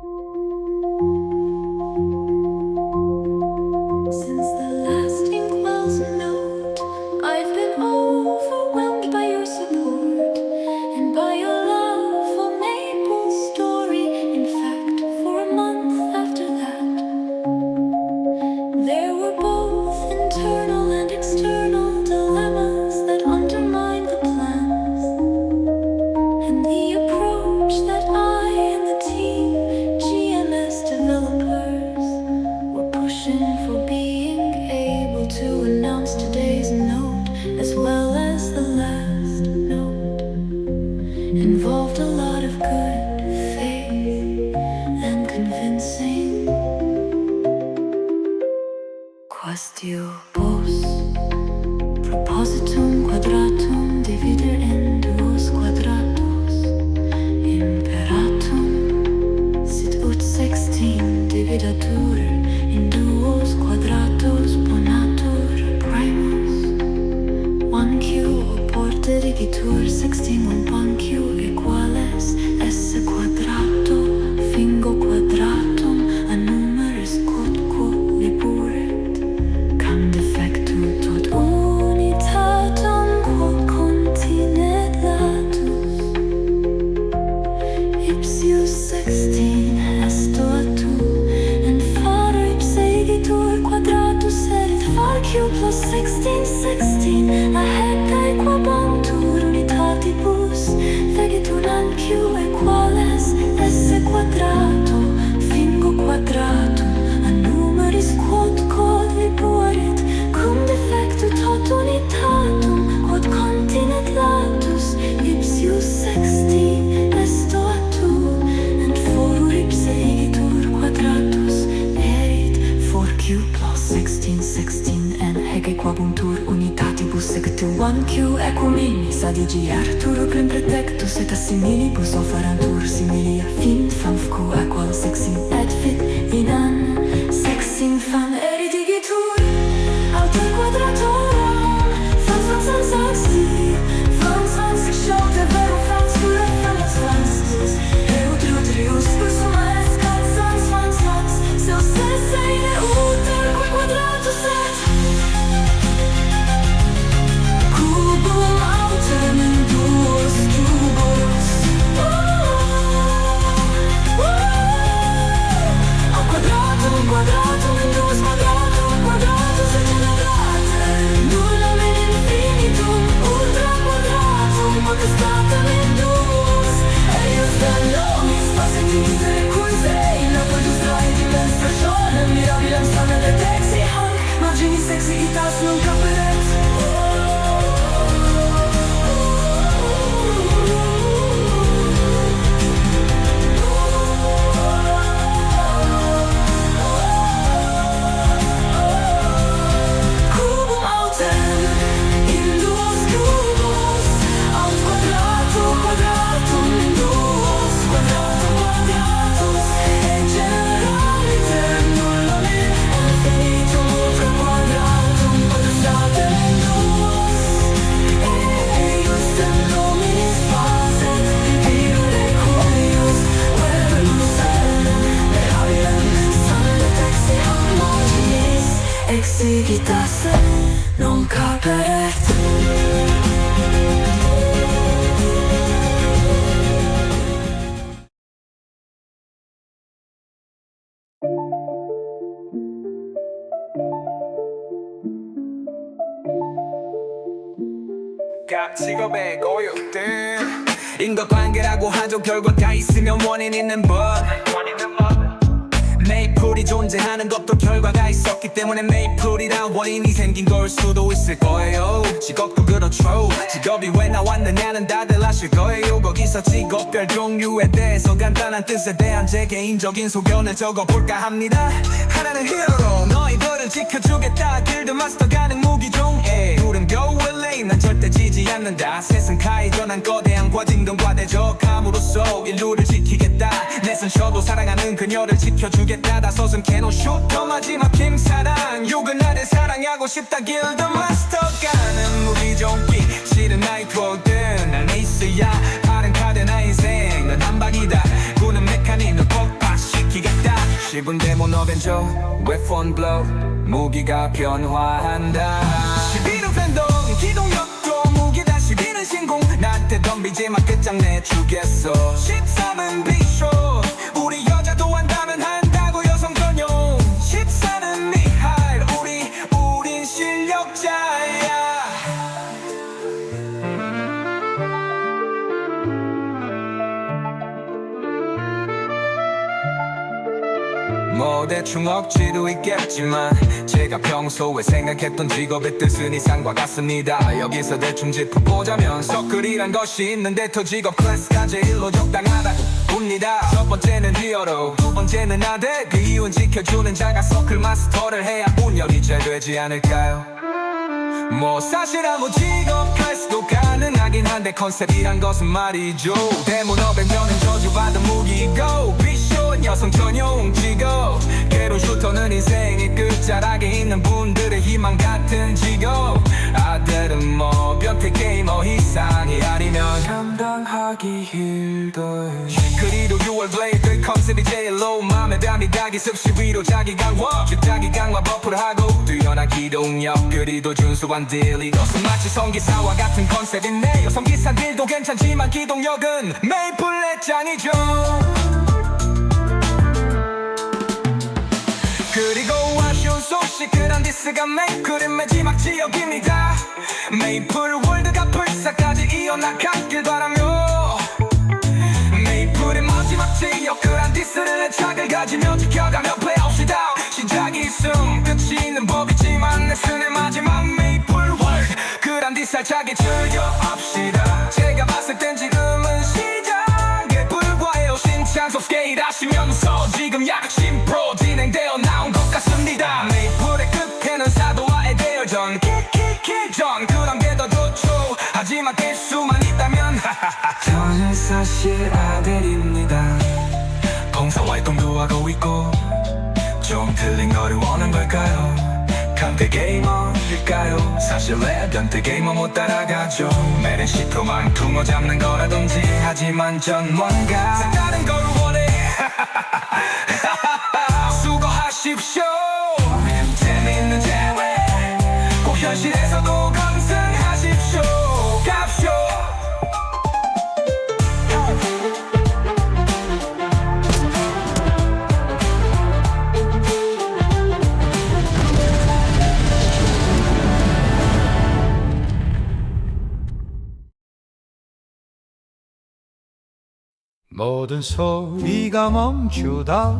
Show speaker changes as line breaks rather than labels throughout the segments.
Since the last inkwell's note, I've been overwhelmed by your support and by your love for Maple Story. In fact, for a month after that, there were both internal and external dilemmas that undermined the plans and the approach that I and the team, GMS developers, were pushing for being able to announce today's note as well as the last note. Involved a lot of good faith and convincing. Quaestio pos propositum quadratum divider in duos quadratos imperatum sit ut sextim dividatur in duos quadratos bonatur primus 1q oporte digitur sextimum 1q equales esse quadrato fingo quadratum a numeris quodquo liburit cam defectum tot unitatum quod continet latus ipsius sextin estoatu and faro ipse igitur quadratus erit farq plus sextin ahectae quabantur unitatibus fegitur anq equales esse quadrato fingo quadratum a numeris quodquo liburit cum defectu tot unitatum quod continet latus ipsius sexti estoatu and forur ipse igitur quadratus erit 4q plus sextin and hege quabuntur unitatibus sectu 1q equiminis adigiartur prim pretectus et assimilibus offerantur similia fin famq equal sexin et fit inan sexin fan eridigitur alter quadratorum fans saxi fans sexote vero fans pure fans eutrius sum est fans so se in uter quadratus et cubum autem in duos cubos au quadratum in duos quadratus et generate nullum in infinitum ultra quadratum orchestratum in duos eius del nomis facendis recurse in apodus trae dimensionem mirabilem sana detexi hanc marginis exigitas non caperet. Cubum autem in duos cubos aut quadratum in duos quadratus et generalitem nullum in infinitum ultra quadratum orchestratum in duos eius dem nominis facet vivere curios verbus merabilem sana detexi hanc marginis exigitas non caperet.
직업의 고육들 인과관계라고 하죠. 결과 다 있으면 원인 있는 법. 메이플이 존재하는 것도 결과가 있었기 때문에 메이플이란 원인이 생긴 걸 수도 있을 거예요. 직업도 그렇죠. 직업이 왜 나왔느냐는 다들 아실 거예요. 거기서 직업별 종류에 대해서 간단한 뜻에 대한 제 개인적인 소견을 적어볼까 합니다. 하나는 히어로, 너희들을 지켜주겠다. 길드 마스터 가능 무기종. 둘은 교윌레이, 난 절대 지지 않는다. 셋은 카이전한 거대한 과징금과 대적함으로써 인류를 지키겠다. 넷은 셔도 사랑하는 그녀를 지켜주겠다. 다섯은 캐논 슈터 마지막 김사랑. 욕은 나를 사랑하고 싶다. 길드 마스터 가는 무기종기 실은 나이트거든. 난 에이스야. 다른 카드 나 인생 넌 한방이다. 구는 메카닉 넌 폭파시 기분 데몬 어벤져 웹폰 블로우 무기가 변화한다 11은 팬덤 기동력도 무기다 12는 신공 나한테 덤비지만 끝장내주겠어 13은 비쇼 우리 여자도 한다면 한다고 여성 전용 14는 미하일 우린 실력자야 뭐 대충 억지도 있겠지만 제가 평소에 생각했던 직업의 뜻은 이상과 같습니다 여기서 대충 짚어보자면 서클이란 것이 있는데 더 직업 클래스가 제일로 적당하다고 봅니다 첫 번째는 히어로 두 번째는 아대 그 이유는 지켜주는 자가 서클 마스터를 해야 운영이 잘 되지 않을까요 뭐 사실 아무 직업 클래스도 가능하긴 한데 컨셉이란 것은 말이죠 데몬 500명은 저주받은 무기고 비쇼는 여성 전용 직업 괴로운 슈터는 인생의 끝자락에 있는 분들의 희망 같은 직업 아들은 뭐 변태 게이머 이상이 아니면 감당하기 힘들 그리도 6월 블레이드 컨셉이 제일 low 맘에 담이 닭이 습시 위로 자기 강화 자기 강화 버프를 하고 뛰어난 기동력 그리도 준수한 딜 이것은 마치 성기사와 같은 컨셉이네요 성기사들도 괜찮지만 기동력은 메이플의 짱이죠 그리고 아쉬운 소식 그란디스가 메이플의 마지막 지역입니다 메이플 월드가 불사까지 이어나가길 바라며 메이플의 마지막 지역 그란디스는 애착을 가지며 지켜가며 플레이오프 다운 시작이 있음 끝이 있는 법이지만 내 손의 마지막 메이플 월드 그란디스 살짝이 즐겨합시다 제가 봤을 땐 지금은 시작에 불과해요 신창섭 스케일 하시면서 지금 약 10% 진행되어 나온 것 같습니다 메이플의 끝에는 사도와의 대열전 킥전 그런 게 더 좋죠 하지만 깰 수만 있다면 저는 사실 아들입니다 봉사활동도 하고 있고 좀 틀린 거를 원한 걸까요 변태 게이머일까요 사실 내 변태 게이머 못 따라가죠 매일 시토만 퉁어 잡는 거라든지 하지만 전 뭔가 색다른 걸 원해 수고하십시오 재밌는 재회 꼭 현실에서도 강승하십시오 갑쇼
모든 소리가 멈추다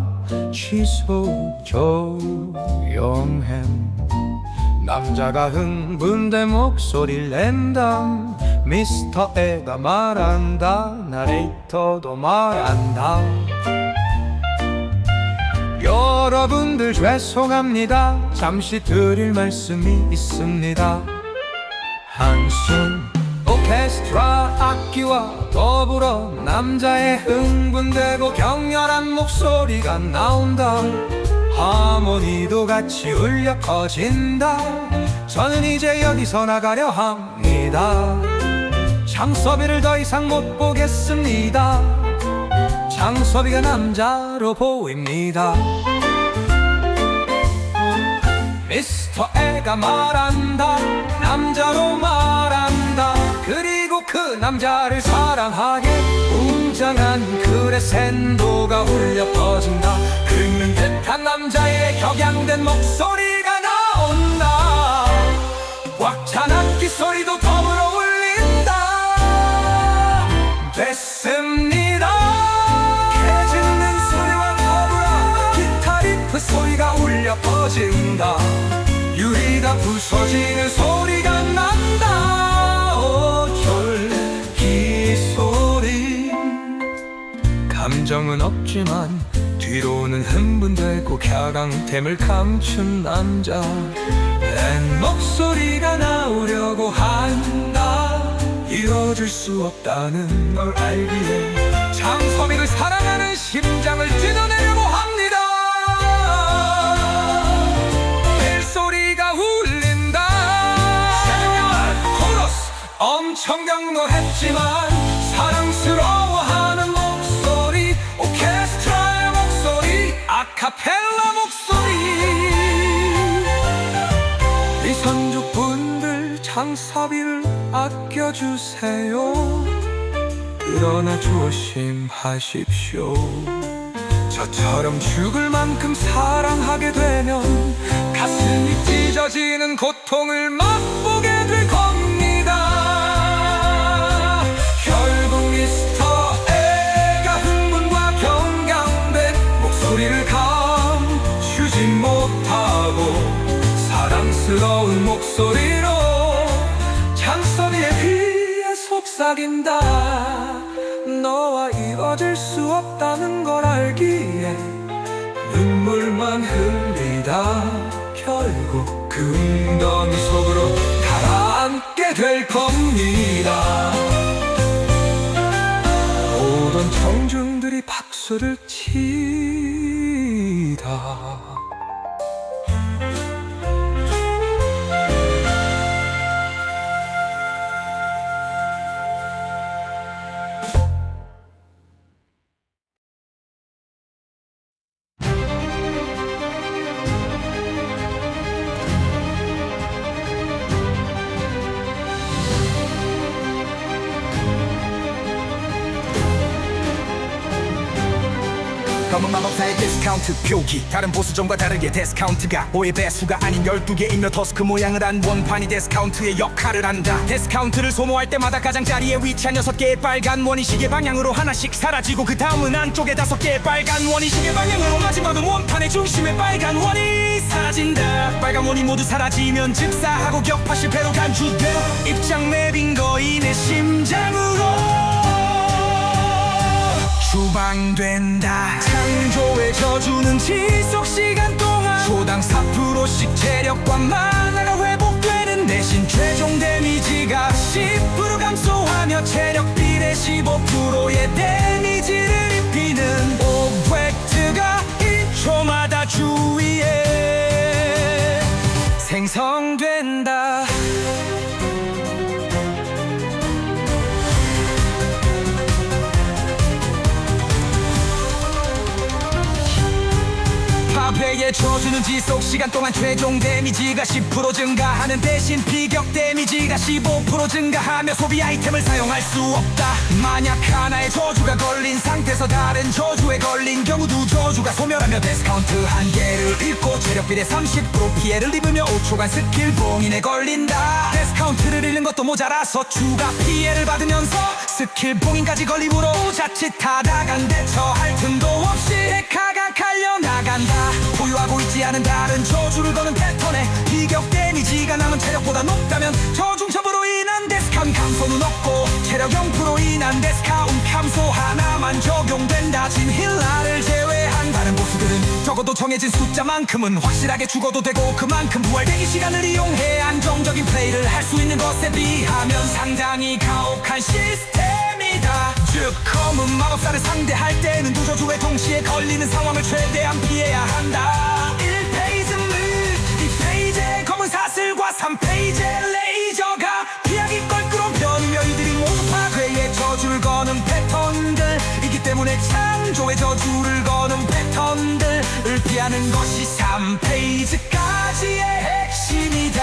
취소 조용해 남자가 흥분된 목소리를 낸다 미스터 애가 말한다 나레이터도 말한다 여러분들 죄송합니다 잠시 드릴 말씀이 있습니다 한숨 오케스트라 악기와 더불어 남자의 흥분되고 격렬한 목소리가 나온다 하모니도 같이 울려 커진다 저는 이제 여기서 나가려 합니다 장섭이를 더 이상 못 보겠습니다 장섭이가 남자로 보입니다 미스터 애가 말한다 남자로 말한다 그리고 그 남자를 사랑하게 웅장한 글의 샌도가 울려 퍼진다 긁는 듯한 남자의 격양된 목소리가 나온다 꽉 찬 악기 소리도 더불어 울린다 됐습니다 깨짖는 소리와 더불어 기타 리프 소리가 울려 퍼진다 유리가 부서지는 소리가 난다 절기 소리 감정은 없지만 뒤로는 흥분되고 갸강됨을 감춘 남자 내 목소리가 나오려고 한다 이뤄질 수 없다는 걸 알기에 장섭이를 사랑하는 심장을 찢어내려고 합니다 벨소리가 울린다 코러스 엄청 강렬했지만 사랑스러워하는 목소리 오케스트라의 목소리 아카펠라 상사비를 아껴주세요. 그러나 조심하십시오. 저처럼 죽을 만큼 사랑하게 되면 가슴이 찢어지는 고통을 맛보게 될 겁니다. 결국 미스터 A가 흥분과 경량된 목소리를 감추지 못하고 사랑스러운 목소리로 장선이에 비해 속삭인다. 너와 이어질 수 없다는 걸 알기에 눈물만 흘리다 결국 그 웅덩이 속으로 가라앉게 될 겁니다. 모든 청중들이 박수를 치다.
검은 마법사의 디스카운트 표기 다른 보수점과 다르게 디스카운트가 5의 배수가 아닌 12개이며 더스크 모양을 한 원판이 디스카운트의 역할을 한다. 디스카운트를 소모할 때마다 가장 자리에 위치한 6개의 빨간 원이 시계 방향으로 하나씩 사라지고 그 다음은 안쪽에 5개의 빨간 원이 시계 방향으로 마지막은 원판의 중심에 빨간 원이 사라진다. 빨간 원이 모두 사라지면 즉사하고 격파 실패로 간주돼 입장 맵인 거인의 심장으로 추방된다. 창조의 저주는 지속 시간 동안 초당 4%씩 체력과 만화가 회복되는 대신 최종 데미지가 10% 감소하며 체력 비례 15%의 데미지를 입히는 오브젝트가 1초마다 주위에 생성된다. 파괴의 저주는 지속 시간 동안 최종 데미지가 10% 증가하는 대신 비격 데미지가 15% 증가하며 소비 아이템을 사용할 수 없다. 만약 하나의 저주가 걸린 상태에서 다른 저주에 걸린 경우 두 저주가 소멸하며 디스카운트 한계를 잃고 체력 비례 30% 피해를 입으며 5초간 스킬 봉인에 걸린다. 디스카운트를 잃는 것도 모자라서 추가 피해를 받으면서 스킬 봉인까지 걸림으로 자칫하다간 대처할 틈도 없이 헤카가 갈려나간다. 보유하고 있지 않은 다른 저주를 거는 패턴에 비격 데미지가 남은 체력보다 높다면 저중첩으로 인한 디스카운트 감소는 없고 체력 0% 인한 디스카운트 감소 하나만 적용된다. 진 힐라를 제외한 다른 보스들은 적어도 정해진 숫자만큼은 확실하게 죽어도 되고 그만큼 부활 대기 시간을 이용해 안정적인 플레이를 할 수 있는 것에 비하면 상당히 가혹한 시스템이다. 즉 검은 마법사를 상대할 때는 두 저주에 동시에 걸리는 상황을 최대한 피해야 한다. 1페이지 물, 2페이지의 검은 사슬과 3페이지의 레이저가 피하기 껄끄러운 편이며 이들이 모두 파괴의 저주를 거는 패턴들이기 때문에 창조의 저주를 거는 패턴들을 피하는 것이 3페이지까지의 핵심이다.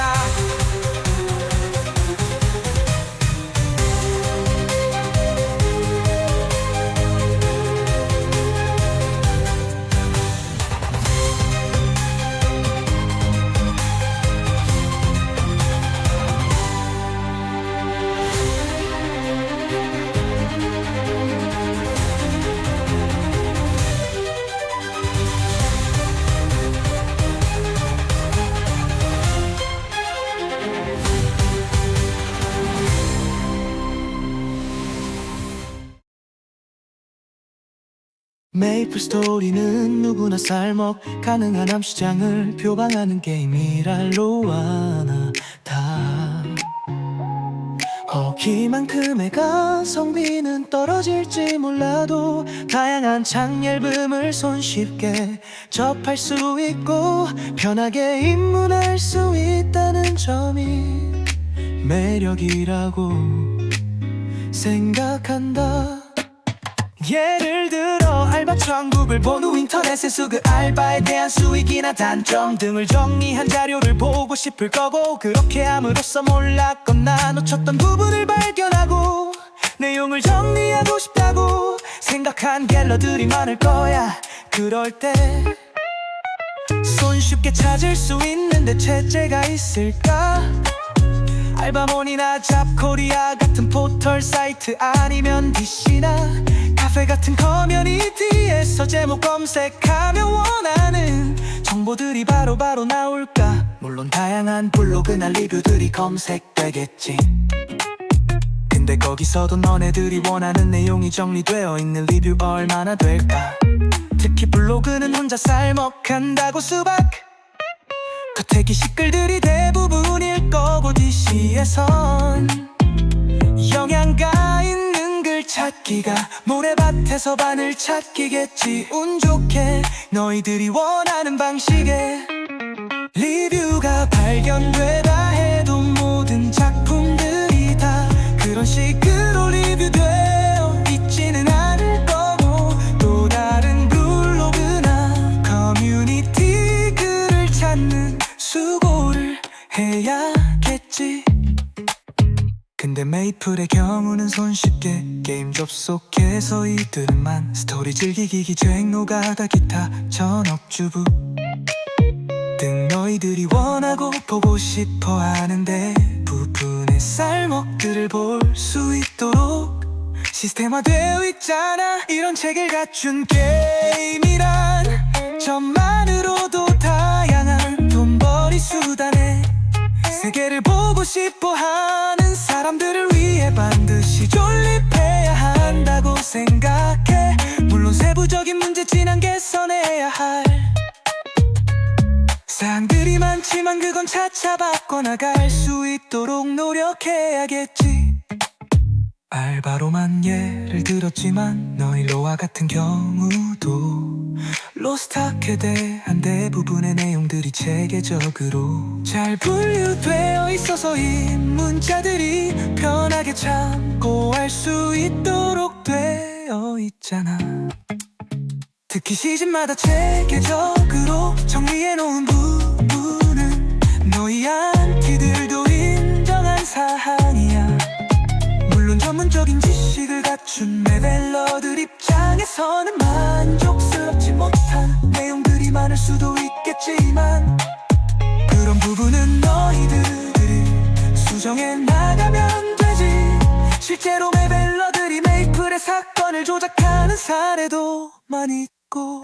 메이플 스토리는 누구나 쌀먹 가능한 암시장을 표방하는 게임이랄 로아나 다 기만큼의 가성비는 떨어질지 몰라도 다양한 장얇음을 손쉽게 접할 수 있고 편하게 입문할 수 있다는 점이 매력이라고 생각한다. 예를 들어 알바 전국을 본 후 인터넷에서 그 알바에 대한 수익이나 단점 등을 정리한 자료를 보고 싶을 거고, 그렇게 함으로써 몰랐거나 놓쳤던 부분을 발견하고 내용을 정리하고 싶다고 생각한 갤러들이 많을 거야. 그럴 때 손쉽게 찾을 수 있는 대체제가 있을까? 알바몬이나 잡코리아 같은 포털 사이트, 아니면 DC나 카페 같은 커뮤니티에서 제목 검색하면 원하는 정보들이 바로바로 나올까? 물론 다양한 블로그나 리뷰들이 검색되겠지. 근데 거기서도 너네들이 원하는 내용이 정리되어 있는 리뷰 얼마나 될까? 특히 블로그는 혼자 쌀먹한다고 수박 겉태기 시글들이 대부분일 거고, DC에선 영양가 있는 글 찾기가 모래밭에서 바늘 찾기겠지. 운 좋게 너희들이 원하는 방식의 리뷰가 발견되다 해도 모든 작품들이 다 그런 식으로 리뷰되어 있지는 않을 거고, 또 다른 블로그나 커뮤니티 글을 찾는 수고를 해야겠지. 근데 메이플의 경우는 손쉽게 게임 접속해서 이들만 스토리 즐기기, 기주행, 노가다, 기타, 전업주부 등 너희들이 원하고 보고 싶어 하는 대부분의 쌀먹들을 볼 수 있도록 시스템화되어 있잖아. 이런 체계를 갖춘 게임이란 저만으로도 다양한 돈벌이 수단에 세계를 보고 싶어 하는 사람들을 위해 반드시 존립해야 한다고 생각해. 물론 세부적인 문제 진한 개선해야 할 사항들이 많지만 그건 차차 바꿔나갈 수 있도록 노력해야겠지. 알바로만 예를 들었지만 너희로와 같은 경우도 로스타크에 대한 대부분의 내용들이 체계적으로 잘 분류되어 있어서 이 문자들이 편하게 참고할 수 있도록 되어 있잖아. 특히 시즌마다 체계적으로 정리해놓은 부분은 너희한테들도 인정한 사항이야. 물론 전문적인 지식을 갖춘 레벨러들 입장에서는 만족스럽지 못한 내용들이 많을 수도 있겠지만, 그런 부분은 너희들이 수정해 나가면 되지. 실제로 레벨러들이 메이플의 사건을 조작하는 사례도 많이 있고.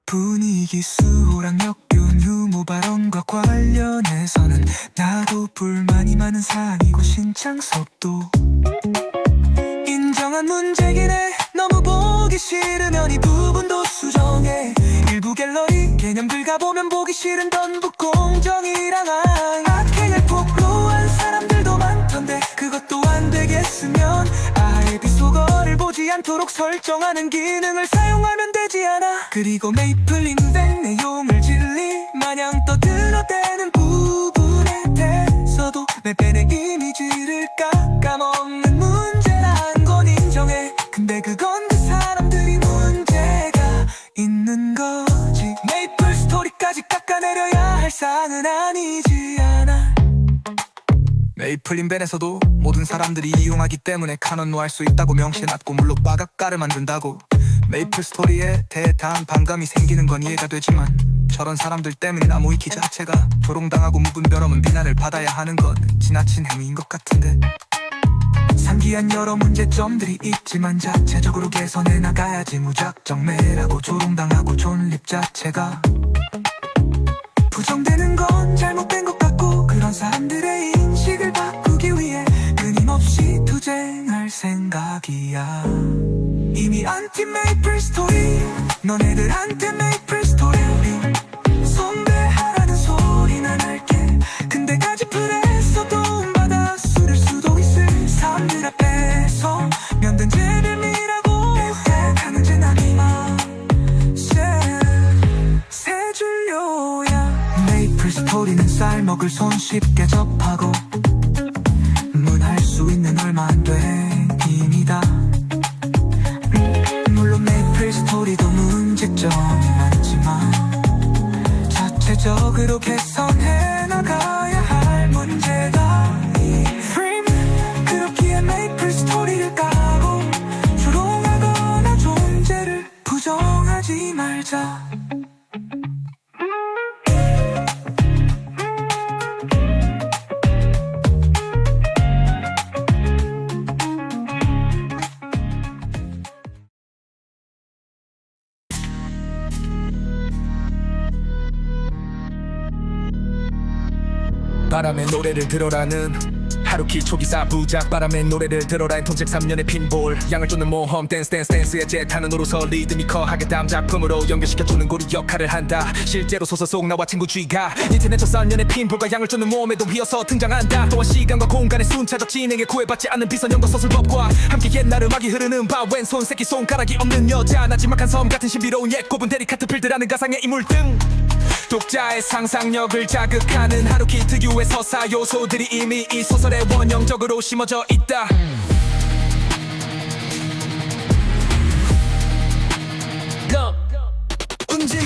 분위기 수호랑 역겨운 유머 발언과 관련해서는 나도 불만이 많은 사항이고, 신창섭도 인정한 문제긴 해. 너무 보기 싫으면 이 부분도 수정해. 일부 갤러리 개념들 가보면 보기 싫은 던부 공정이랑 악행을 폭로한 사람들도 많던데, 그것도 안 되겠으면 아예 비속어를 보지 않도록 설정하는 기능을 사용하면 되지 않아? 그리고 메이플 인생 내용을 진리 마냥 떠들어대는 부분에 대해서도 레벨의 이미지를 깎아먹는 문제란 건 인정해. 근데 그건 그 사람들이 문제가 있는 거지. 메이플 스토리까지 깎아내려야 할 사항은 아니지 않아? 메이플 인벤에서도 모든 사람들이 이용하기 때문에 카논화할 수 있다고 명시해놨고, 물론 빠각가를 만든다고 메이플 스토리에 대한 반감이 생기는 건 이해가 되지만, 저런 사람들 때문이나 모이키 자체가 조롱당하고 무분별 없는 비난을 받아야 하는 건 지나친 행위인 것 같은데, 상기한 여러 문제점들이 있지만 자체적으로 개선해 나가야지. 무작정 매라고 조롱당하고 존립 자체가 부정되는 건 잘못된 것 같고, 그런 사람들의 인식을 바꾸기 위해 끊임없이 투쟁할 생각이야. 이미 안티 메이플 스토리, 너네들한테 메이플 스토리 손대하라는 소리는 할게. 근데 가지풀에서 도움받아 수릴 수도 있을 사람들 앞에서 면된 재림이라고 하는 제 나니마 세 줄료야. 메이플 스토리는 쌀먹을 손쉽게 접 접하고 문할 수 있는 얼마 안 된 힘이다. 물론 메이플 스토리도 문제점이 많지만 자체적으로 개선해 나가야 할 문제다. 이 프레임 그렇기에 메이플 스토리를 까고 조롱하거나 존재를 부정하지 말자.
바람의 노래를 들어라는 하루키 초기사 부작 바람의 노래를 들어라 돈책 3년의 핀볼 양을 쫓는 모험 댄스의 재타는 오로서 리듬이 커하게 다음 작품으로 연결시켜주는 고리 역할을 한다. 실제로 소설 속 나와 친구 쥐가 인터넷 저 4년의 핀볼과 양을 쫓는 모험에도 휘어서 등장한다. 또한 시간과 공간의 순차적 진행에 구애받지 않는 비선형도 서술법과 함께 옛날 음악이 흐르는 바 왼손 새끼 손가락이 없는 여자 나지막한 섬 같은 신비로운 옛 곱은 데리카트필드라는 가상의 인물 등 독자의 상상력을 자극하는 하루키 특유의 서사 요소들이 이미 이 소설에 원형적으로 심어져 있다. 움직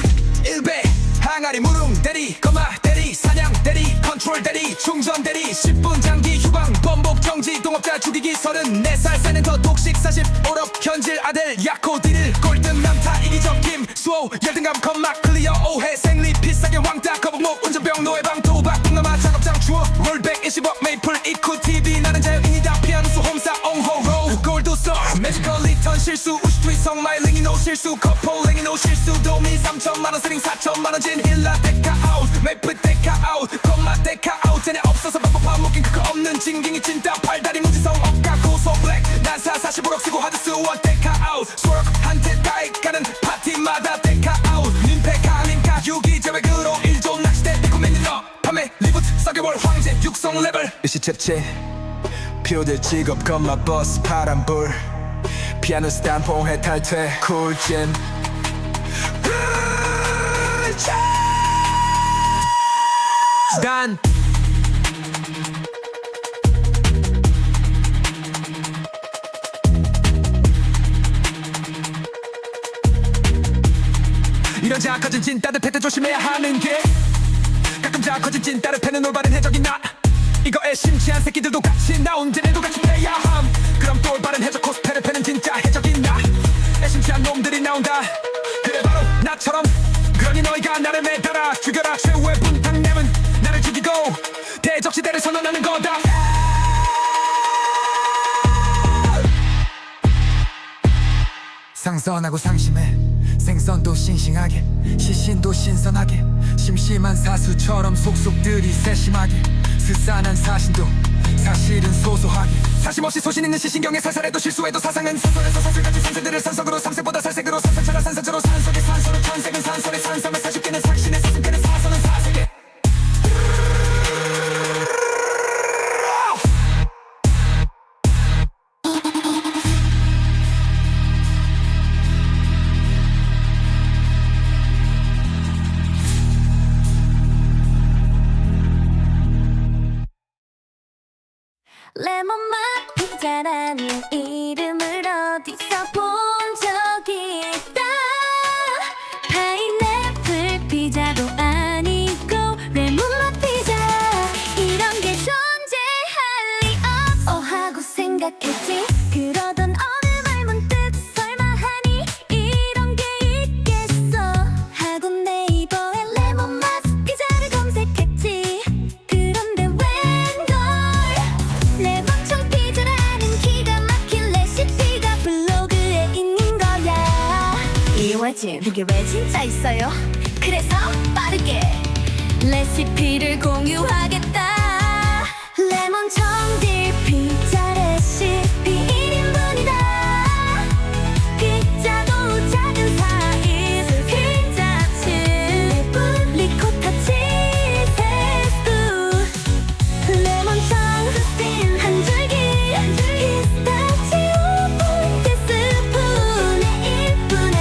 1배 항아리 무릉 대리 거마 대리 사냥 대리 컨트롤 대리 충전 대리 10분 장기 휴방 번복 정지 동업자 죽이기 34살 사는 더 독식 45억 현질 아들 야코 디를 꼴등 남타 이기적 김 수호 열등감 겁막 클리어 오해 생리 비싸게 왕따 거북목 운전병 노예방 도박 동남아 작업장 추억 롤백 20억 메이플 이쿠 TV 나는 자연인이다 피아노수 홈사 옹호로 골드서 매지컬 리턴 실수 우슈트위 성마일링이 노 실수 커플링이 노 실수 도미 3천만원 스링 4천만원 진 힐라 데카 아웃 메이플 데카 아웃 콤마 데카 아웃 쟤네 없어서 반복한 묶인 그거 없는 징징이 찐따 팔다리 무지성 억가 고소 블랙 난사 45억 쓰고 하드스원 데카 아웃 소록 한테 따익가는 파티마다 데카 아웃 민폐카 민카 유기제외그로 1조 낚시대 데코맨이 너 밤에 리부트 4개월 황제 육성 레벨 일시채채 표들 직업 건마 버스 파란불 피아노 스탄 봉해 탈퇴 쿨잼 단 이런 작아진 찐따들 패대 조심해야 하는 게 가끔 작아진 찐따를 패는 올바른 해적이 나 이거에 심취한 새끼들도 같이 나온 쟤네도 같이 내야 함 그럼 또 올바른 해적 코스프레를 패는 진짜 해적인 나 애심취한 놈들이 나온다 그래 바로 나처럼 그러니 너희가 나를 매달아 죽여라 최후의 분탕냄은 나를 죽이고 대적시대를 선언하는 거다. 상선하고 상심해 생선도 싱싱하게 시신도 신선하게 심심한 사수처럼 속속들이 세심하게 스산한 사신도 사실은 소소하게 사심없이 소신 있는 시신경에 살살해도 실수해도 사상은 산설에서 사슬같이 산세들을 산석으로 삼색보다 살색으로 산산처럼 산산처로 산속에 산소로 천색은 산소에 산삼에 40개는 상신에 사슴개는 사선은 사색에
레몬맛 피자라는 이름을 어디서 본 적이 있다. 파인애플 피자도 아니고 레몬맛 피자 이런 게 존재할 리 없어 하고 생각했지. 그러던 어느 날 문득 설마 하니 이런 게 있겠어 하고 네이버에 레몬맛 피자를 검색했지. 그런데 웬걸 레몬청 피자라는 기가 막힌 레시피가 블로그에 있는 거야. 이와진 이게 왜 진짜 있어요? 그래서 빠르게 레시피를 공유하겠다. 레몬청 딜 피자 레시피 1인분이다. 피자도 작은 사이즈 피자칩 리코타 치즈 페스토 레몬청 스팀 한 줄기 피스타치오 티스푼에 1분에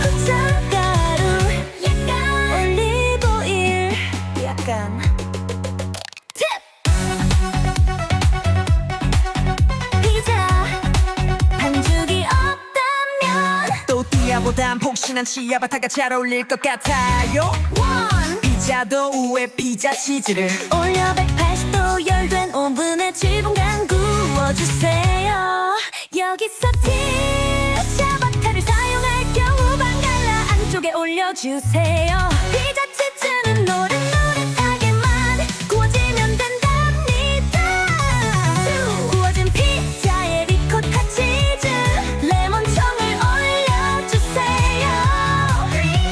후춧가루 약간 올리브오일 약간
피자보단 폭신한 치아바타가 잘 어울릴 것 같아요. 피자도 우에 피자 치즈를
올려 180도 열된 오븐에 7분간 구워주세요. 여기서 팁! 치아바타를 사용할 경우 반 갈라 안쪽에 올려주세요. 피자 치즈는 노릇노릇하게만 구워지면 된답니다. 구워진 피자에 리코타 치즈, 레몬청을 올려주세요.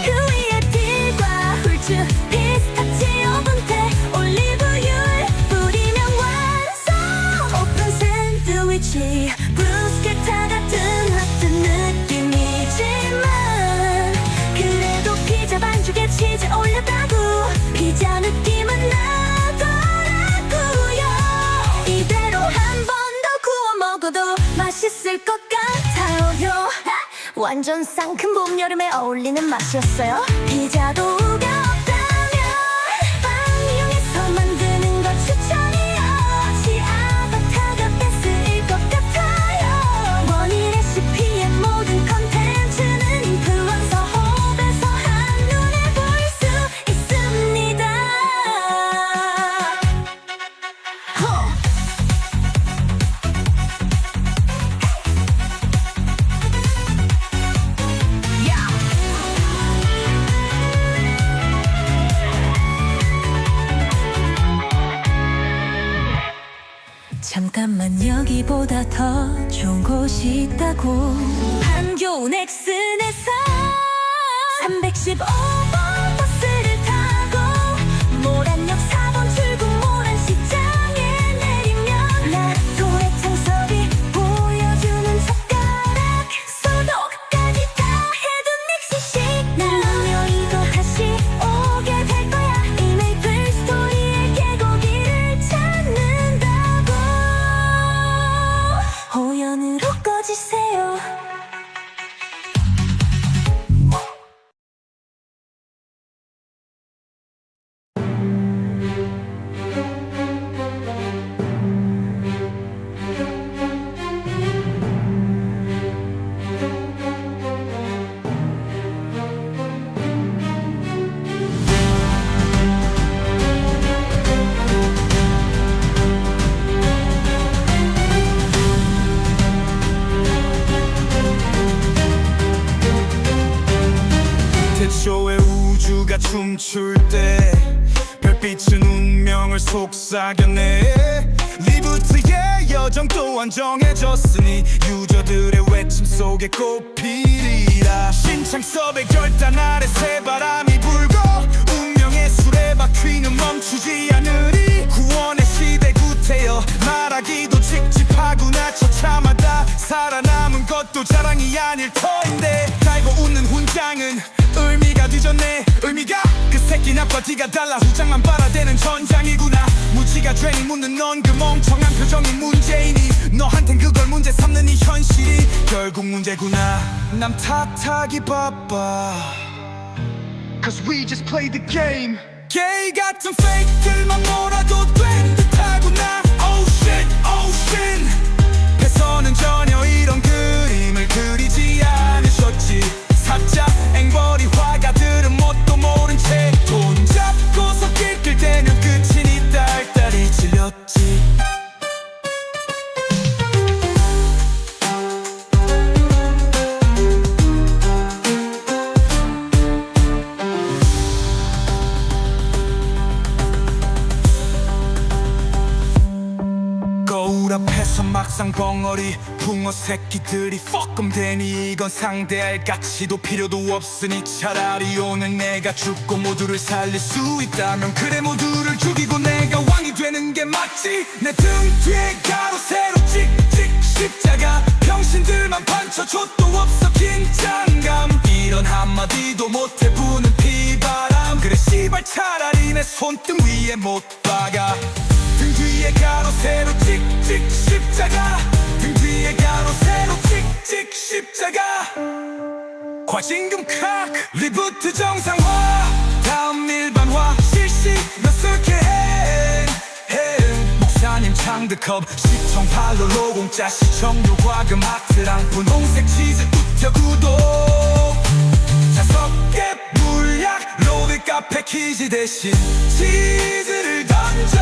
그 위에 딜과 훌츠, 피스타치오 분태, 올리브유를 뿌리면 완성. 오픈 샌드위치, 브루스케타 같은 핫한 느낌이지만 그래도 피자 반죽에 치즈 올렸다고 피자 느낌은 나더라고요. 이대로 한 번 더 구워 먹어도 맛있을 것 같아요. 완전 상큼 봄 여름에 어울리는 맛이었어요. 피자도 우겨 없다면 빵 이용해서 만드는 거 추천해요. 치아바타가 뺏을 것 같아요. 원희 레시피의 모든 컨텐츠는 인플루언서 홈에서 한눈에 볼 수 있습니다. 잠깐만, 여기보다 더 좋은 곳이 있다고. 한교운 엑슨에서 315번 버스를 타고 모란역 4번 출구 모란시장에 내리면 나토의 창설이 보여주는 젓가락 소독까지 다 해둔 넥시식 나오면 이거 다시 오게 될 거야. 이 메이플 스토리의 개고기를 찾는다고. 호연으로 꺼지세요.
태초에 우주가 춤출 때 별빛은 운명을 속삭여내. 리부트의 여정 또한 정해졌으니 유저들의 외침 속에 꽃피리라. 신창섭의 결단 아래 새바람이 불고 운명의 수레바퀴는 멈추지 않으리. 구원의 시대 구태여 말하기도 칙칙하구나. 처참하다. 살아남은 것도 자랑이 아닐 터인데 달고 웃는 훈장은 의미가 뒤졌네. 의미가 그 새끼 나빠디가 달라. 후장만 빨아대는 전장이구나. 무지가 죄니 묻는 넌 그 멍청한 표정이 문제이니 너한텐 그걸 문제 삼는 이 현실이 결국 문제구나. 남 탓하기 바빠 Cause we just play the game. 게이 같은 페이크들만 몰아도 된 듯하구나. Oh shit, oh shit. 패서는 전혀 이런 그림을 그리지 않으셨지. 사자 앵벌이 화가들은 뭣도 모른 채 돈 잡고서 낄낄 대면 끝이니 딸딸이 질렸지. 거울 앞에서 막상 벙어리 붕어 새끼들이 퍽금대니 이건 상대할 가치도 필요도 없으니 차라리 오늘 내가 죽고 모두를 살릴 수 있다면 그래 모두를 죽이고 내가 왕이 되는 게 맞지. 내 등 뒤에 가로 세로 찍찍 십자가 병신들만 판쳐줘도 없어 긴장감. 이런 한마디도 못해 부는 피바람. 그래 씨발 차라리 내 손등 위에 못 박아. 등 뒤에 가로 세로 찍찍 십자가. 등 뒤에 가로 세로 찍찍 십자가. 과징금 칵 리부트 정상화. 다음 일반화 실시 몇설케 해. 목사님 창드컵 시청 팔로로 공짜 시청료 과금 하트랑 분홍색 치즈 우겨 구독. 5개 물약 로비카 패키지 대신 치즈를 던져.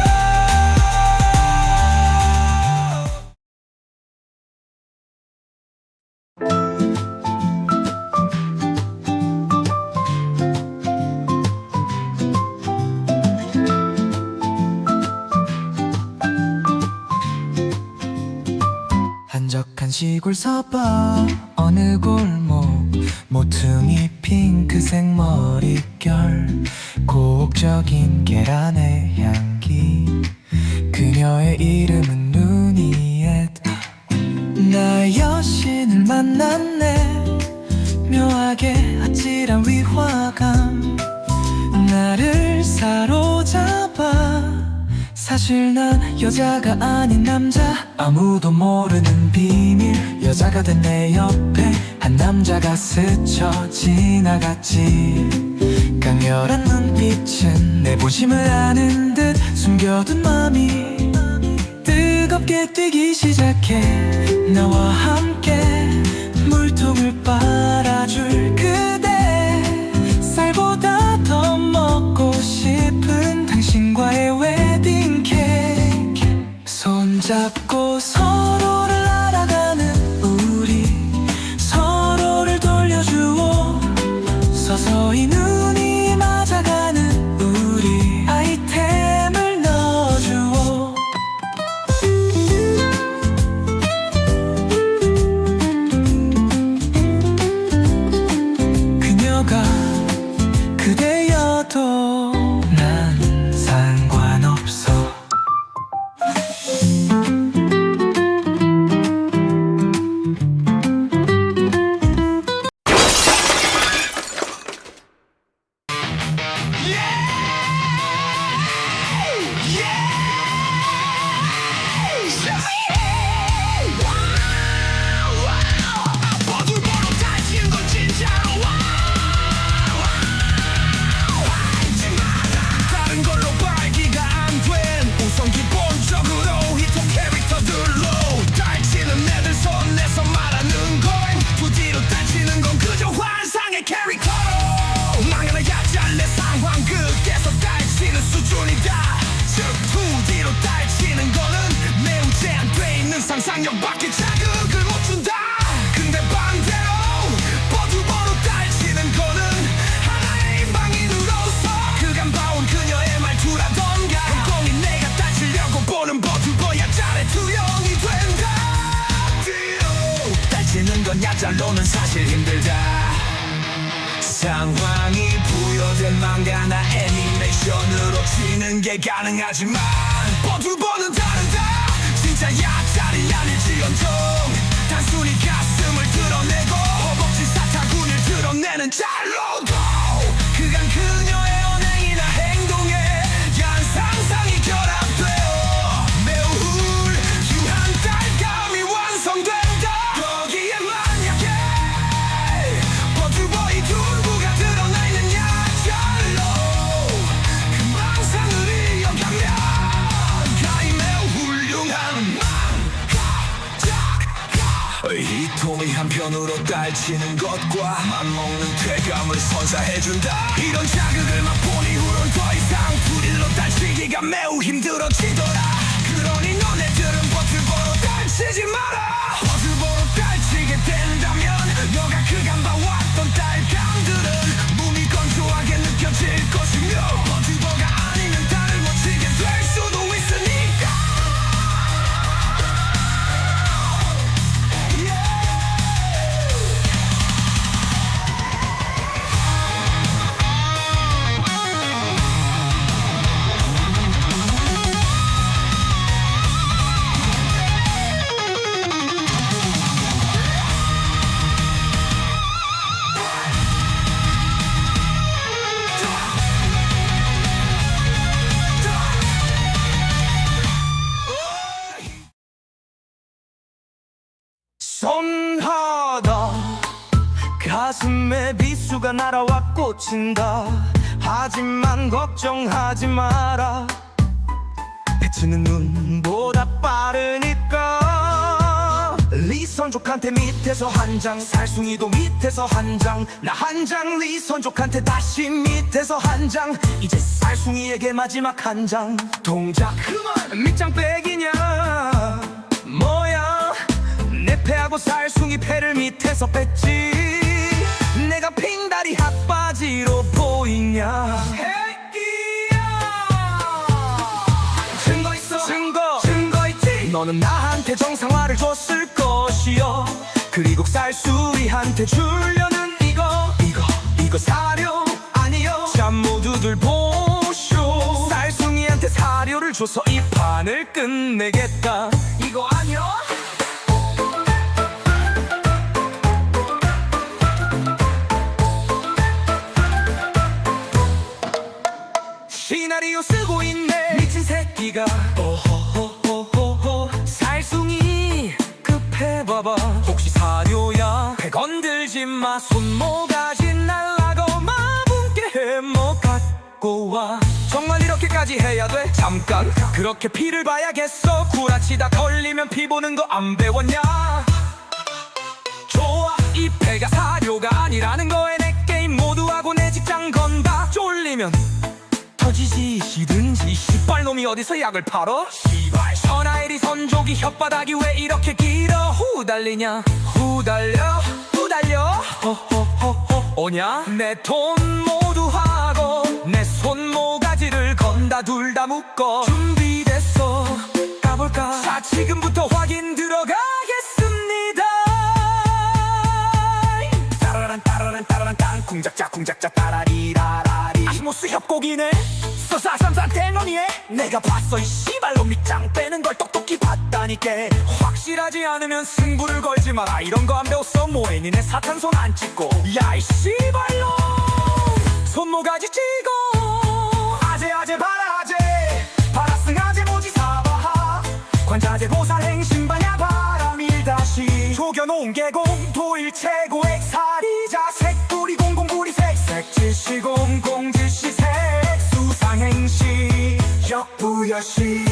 한적한 시골 서봐 어느 골목 모퉁이 핑크색 머릿결 고혹적인 계란의 향기 그녀의 이름은 누니엣 나의 여신을 만났네 묘하게 아찔한 위화감 나를 사로잡아 사실 난 여자가 아닌 남자 아무도 모르는 비밀 여자가 된 내 옆에 한 남자가 스쳐 지나갔지 강렬한 눈빛은 내 본심을 아는 듯 숨겨둔 맘이 뜨겁게 뛰기 시작해 나와 함께 물통을 빨아줄 그대 쌀보다 더 먹고 싶은 당신과의 웨딩 케이크 손잡고 서로를 알아가는 우리 서로를 돌려주어 서서히 눈이 맞아가는 우리 아이템을 넣어주어 그녀가 그대여도 난 상관없어
다른 걸로 밝기가 안 된 우선 기본적으로 히트 캐릭터들로 달치는 애들 손에서 말하는 건 2D로 달치는 건 그저 환상의 캐릭터로 망연하지 않는 상황 극에서 달치는 수준이다 즉 2D로 달치는 거는 매우 제한돼 있는 상상력밖에 자극을 못 준다 근데 반대로 버두버로 달치는 거는 하나의 방인으로서 그간 봐온 그녀의 말투라던가 꽁꽁이 내가 달치려고 보는 버두버야 잘해 투영이 된다 달치는 건 야잘로는 사실 힘들다 상황이 부여된 망가나 애니메이션으로 치는 게 가능하지만 버두버는 다르다 진짜 야잘이 아닐지언정 단순히 가슴을 드러내고 허벅지 사타구니를 드러내는 잘로도 그간 그녀의 언행이나 행동에 야한 상상이 결합되어 매우 훌륭한 달감이 완성된다 거기에 만약에 버두버의 둔부가 드러나 있는 야잘로 그 망상을 이어가면 가히 매우 훌륭한 히토미 한편으로 달치는 것과 맘먹는 쾌감을 선사해준다 이런 자극을 맛본 이후론 더 이상 2D로 달치기가 매우 힘들어지더라 그러니 너네들은 버튜버로 달치지 마라 버튜버로 달치게 된다면 너가 그간 봐왔던 달감들은 몸이 건조하게 느껴질 것이며 버튜버가 아니면 다름없이게 될 수도 있으니까
손하다 가슴에 비수가 날아와 꽂힌다 하지만 걱정하지 마라 배치는 눈보다 빠르니까 리선족한테 밑에서 한 장, 살숭이도 밑에서 한 장, 나 한 장, 리선족한테 다시 밑에서 한 장, 이제 살숭이에게 마지막 한 장. 동작 그만. 밑장 빼기냐 뭐야, 내 패하고 살숭이 패를 밑에서 뺐지. 내가 핑다리 핫바지로 보이냐. 증거 있어, 증거 있지. 너는 나한테 정상화를 줬을 것이여. 그리고 쌀수리한테 주려는 이거 사료 아니여. 자 모두들 보쇼, 쌀숭이한테 사료를 줘서 이 판을 끝내겠다. 이거 아니여. 시나리오 쓰고 있네 미친 새끼가. 오호호호호호. 살숭이 급해봐봐. 혹시 사료야? 배 건들지 마. 손모가지 날라고 마분께 해먹 갖고 와. 정말 이렇게까지 해야 돼? 잠깐 그렇게 피를 봐야겠어. 구라치다 걸리면 피 보는 거 안 배웠냐? 좋아, 이 패가 사료가 아니라는 거에 내 게임 모두 하고 내 직장 건다. 쫄리면 터지지 시든지. 씨발놈이 어디서 약을 팔어? 씨발 선하일이 선족이 혓바닥이 왜 이렇게 길어? 후달리냐 후달려 호호호호 오냐? 내 돈 모두 하고 내 손모가지를 건다. 둘 다 묶어 준비됐어. 가볼까? 자 지금부터 확인 들어가겠습니다. 따라란 땅 쿵작자 따라리라라리. 아시모스 협곡이네. 써사삼산 땡언이네. 내가 봤어 이 씨발놈 밑장 빼는 걸 똑똑히 봤다니까. 확실하지 않으면 승부를 걸지 마라. 이런 거 안 배웠어? 뭐해 니네 사탄 손 안 찍고. 야 이 씨발놈 손모가지 찍어. 아재 바라재 바라승아재 모지사바하. 관자재 보살 행신바냐 바람일다시. 조겨놓은 계공 도일 최고액 사리자 색구리 공공구리 색칠시 공공지시 색 수상행시 역부여시.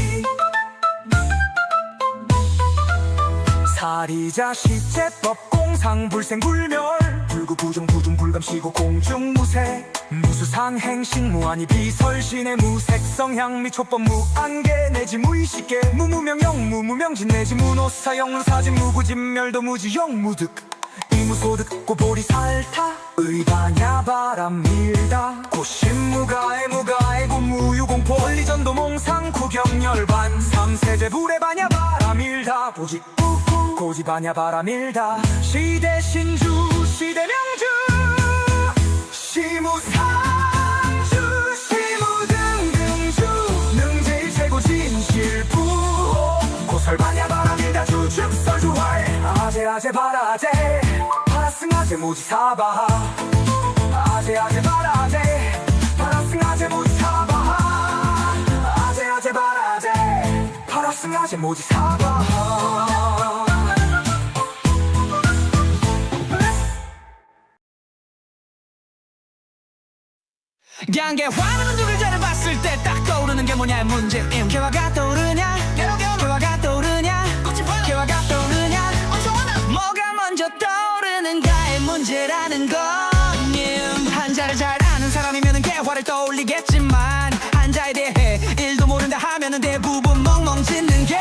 사리자 시제법 공상불생불멸 불구부정부중 불감시고 공중무색 무수상행신 무한히 비설신의 무색성향 미초법 무안개 내지 무의식계 무무명영 무무명진 내지 무노사영 무사진 무구진멸도 무지영 무득 이무소득 고보리 살타 의바냐 바람밀다 고신무가에 무가에 고무유공포 원리전도 몽상 구경열반 삼세제 불에 바냐 바람밀다 보직 고지바냐 바람밀다 시대신주 시대명주 시무상주 시무등등주 능제일 최고 진실부 고설바냐 바람밀다 주축설주활 아재 바라재 바라승아재 모지사바하 아재 바라재 바라승아재 모지사바하 아재 바라재 바라승아재 모지사바하. 양계화는 두 글자를 봤을 때 딱 떠오르는 게 뭐냐의 문제임. 개화가 떠오르냐 개화가 떠오르냐 개화가 떠오르냐 뭐가 먼저 떠오르는가의 문제라는 거님. 한자를 잘 아는 사람이면은 개화를 떠올리겠지만 한자에 대해 일도 모른다 하면은 대부분 멍멍짓는 게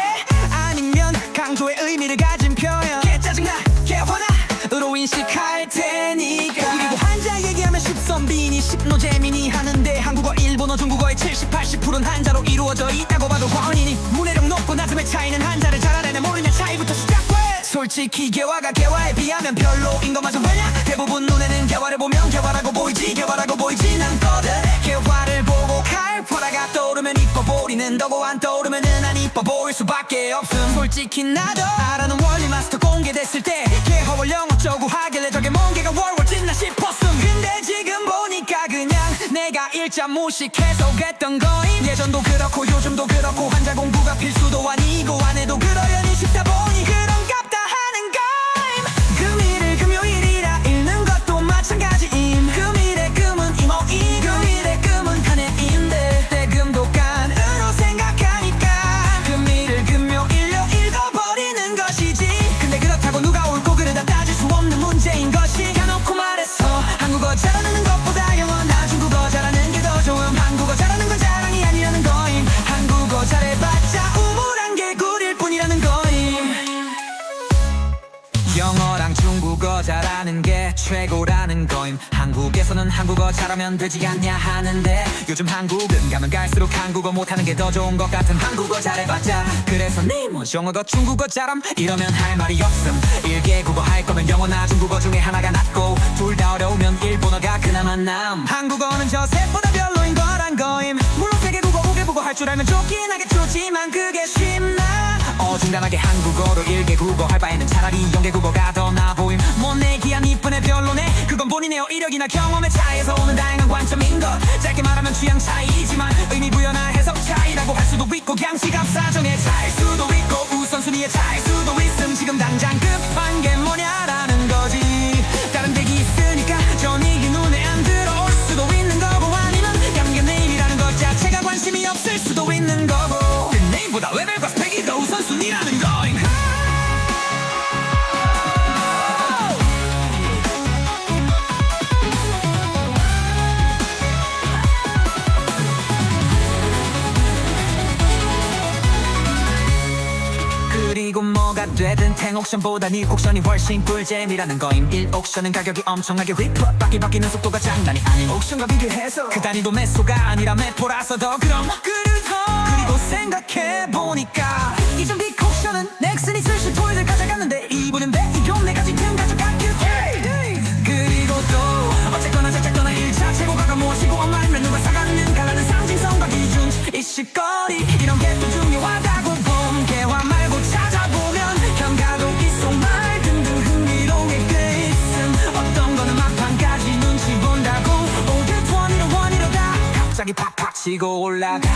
아니면 강조의 의미를 가진 표현 개짜증나 개화나으로 인식할 테니까. 그리고 한자 얘기하면 십선비니 십노재미니 하는데 한국어 일본어 중국어의 70-80%는 한자로 이루어져 있다고 봐도 과언이니 문해력 높고 낮음의 차이는 한자를 잘 알아내 모르냐 차이부터 시작돼. 솔직히 개화가 개화에 비하면 별로인 것마저 왜냐. 대부분 눈에는 개화를 보면 개화라고 보이진 않거든. 개화를 보고 칼포라가 떠오르면 이뻐 보이는 거고 안 떠오르면은 안 이뻐 보일 수밖에 없음. 솔직히 나도 알아는 원리 마스터 공개됐을 때 개화월 영어쩌고 하길래 저게 뭔 개가 월월짓나 싶었음. 근데 지금 보니까 그냥 내가 일자 무식해서 그랬던 거임. 예전도 그렇고 요즘도 그렇고 한자 공부가 필수도 아니고 안 해도 그러려니 쉽다 보니 그런갑다 하는 거임. 금일을 금요일이라 읽는 것도 마찬가지임. 금일의 금은 이모임 금일의 금은 간해인데 대금도 간으로 생각하니까 금일을 금요일로 읽어버리는 것이지. 근데 그렇다고
최고라는 거임. 한국에서는 한국어 잘하면 되지 않냐 하는데 요즘 한국은 가면 갈수록 한국어 못하는 게 더 좋은 것 같은. 한국어 잘해봤자 그래서 니뭐 영어가 중국어 잘함 이러면 할 말이 없음. 1개 국어 할 거면 영어나 중국어 중에 하나가 낫고 둘 다 어려우면 일본어가 그나마 남. 한국어는 저 셋보다 별로인 거란 거임. 물론 3개 국어 5개 국어 할 줄 알면 좋긴 하겠지만 그게 쉽나. 어중간하게 한국어로 1개 국어 할 바에는 차라리 0개 국어가 더 나아 보임. 뭐 내기한 이쁜애 별로네 그건 본인의 어휘력이나 경험의 차이에서 오는 다양한 관점인 것. 짧게 말하면 취향 차이지만 의미 부여나 해석 차이라고 할 수도 있고 그냥 지갑 사정의 차이일 수도 있고 우선순위의 차이일 수도 있음. 지금 당장 급한 게 뭐냐라는 거지. 다른 덱이 있으니까 전 이게 눈에 안 들어올 수도 있는 거고 아니면 양견 내일이라는 것 자체가 관심이 없을 수도 있는 거고 닉네임보다 레벨과 스펙이 더 우선순위라는 거임. 그리고 뭐가 되든 10옥션보다 1옥션이 훨씬 꿀잼이라는 거임. 1옥션은 가격이 엄청나게 리프 바뀌는 속도가 장난이 아닌 옥션과 비교해서 그 단위도 매소가 아니라 매포라서 더 그럼 그리고 생각해보니까 이전 빅옥션은 넥슨이 슬슬 토이를 가져갔는데 이분은 배이용 내가진 틈 가져갔기. 그리고 또 어쨌거나 저쨌거나 1차 최고가가 무엇이고 얼마면 누가 사가는 갈라는 상징성과 기준 이슈거리 이런 게 또 중요하다고 봄. 개화 말고 찾아보면 현가도 이속말 등등 흥미로운 게 있음. 어떤 거는 막판까지 눈치 본다고 오늘 원이로다 갑자기 팍팍 치고 올라가.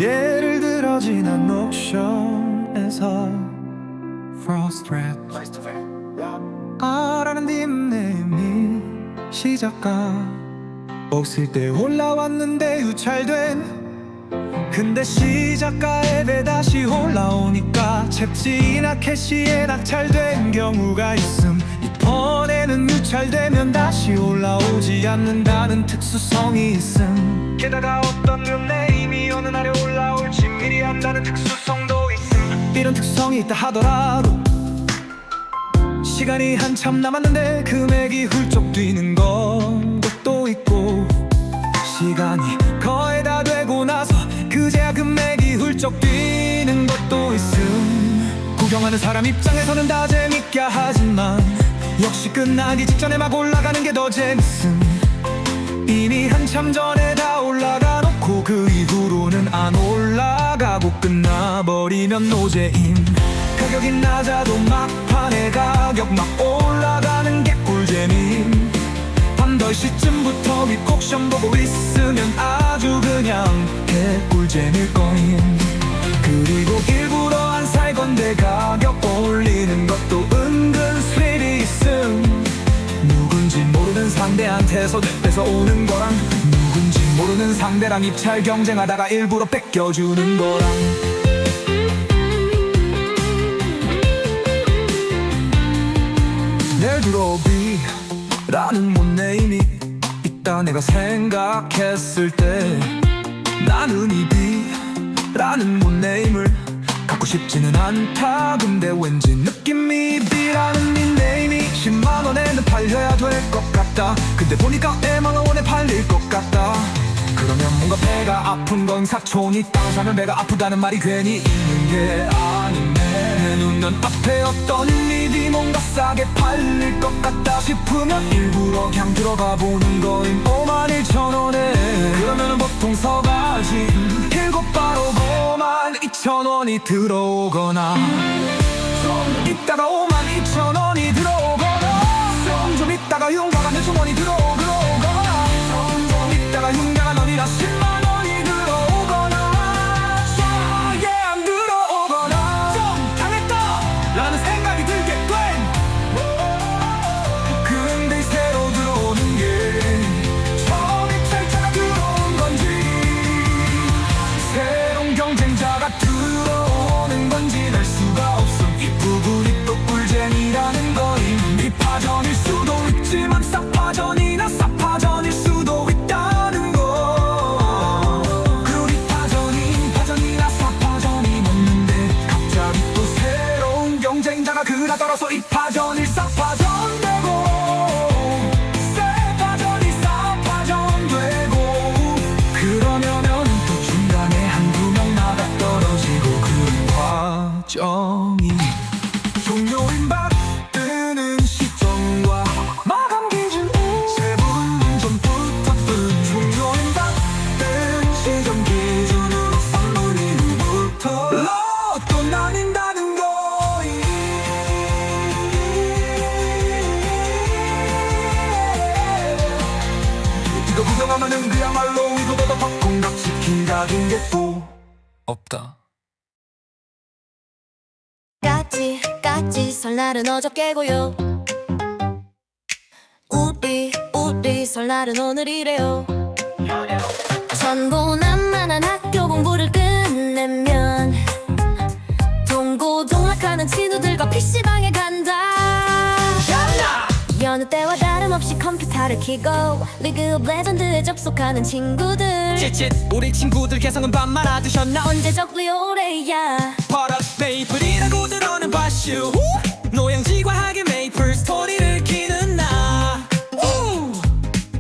예를 들어 지난 옥션에서 Frustrate R라는 닉네임이 시작가 없을 때 올라왔는데 유찰된. 근데 시작가 앱에 다시 올라오니까 챕지나 캐시에 낙찰된 경우가 있음. 이번에는 유찰되면 다시 올라오지 않는다는 특수성이 있음. 게다가 어떤 닉네임이 어느 날에 올라올지 미리 안다는 특수성도 있음. 이런 특성이 있다 하더라도 시간이 한참 남았는데 금액이 훌쩍 뛰는 것도 있고 시간이 거의 다 되고 나서 그제야 금액이 훌쩍 뛰는 것도 있음. 구경하는 사람 입장에서는 다 재밌게 하지만 역시 끝나기 직전에 막 올라가는 게 더 재밌음. 이미 한참 전에 다 올라가 놓고 그 이후로는 안 올라가고 끝나버리면 노잼임. 가격이 낮아도 막판에 가격 막 올라가는 게 꿀잼임. 밤 10시쯤부터 윗옥션 보고 있으면 아주 그냥 개꿀잼일 거임. 그리고 일부러 안 살 건데 가격 올리는 것도 은근 스릴이 있음. 누군지 모르는 상대한테서 뺏어오는 거랑 누군지 모르는 상대랑 입찰 경쟁하다가 일부러 뺏겨주는 거랑 예를 들어 B라는 닉네임이 있다 내가 생각했을 때 나는 이 B라는 닉네임을 갖고 싶지는 않다. 근데 왠지 느낌이 B라는 닉네임이 10만원에는 팔려야 될 것 같다. 근데 보니까 1만원에 팔릴 것 같다. 그러면 뭔가 배가 아픈 건 사촌이 땅 사면 배가 아프다는 말이 괜히 있는 게 아니네. 내 눈은 앞에 어떤 일이 뭔가 싸게 팔릴 것 같다 싶으면 일부러 그냥 들어가 보는 거임. 51,000원에 그러면은 보통 서가지 7바로 52,000원이 들어오거나 좀 있다가 52,000원이 들어오거나 좀 있다가 흉가가 내 주머니 들어오거나 좀 있다가 흉가가 너니라 10만원이 들어오거나 아예 안 들어오거나 좀 당했다 라는 생각이 들게 된. 근데 새로 들어오는 게 처음에 철자가 들어온 건지 새로운 경쟁자가 들어오는 건지 알 수가 없음. 이 부분이 또 꿀잼 다가가면은 그야말로 위로보다 더 공격시킨 다른 게 또 없다.
까치 설날은 어저께고요. 우리 설날은 오늘이래요. 천고난만한 학교 공부를 끝내면 동고동락하는 친구들과 PC방에 간다. 여느 때와 다름없이 컴퓨터를 켜고 리그 오브 레전드에 접속하는 친구들.
찌릿 우리 친구들 개성은 반말 알아두셨나?
언제적 리오레야.
버릇 메이플이라고 들어는 바슈 노양지과학의 메이플 스토리를 키는 나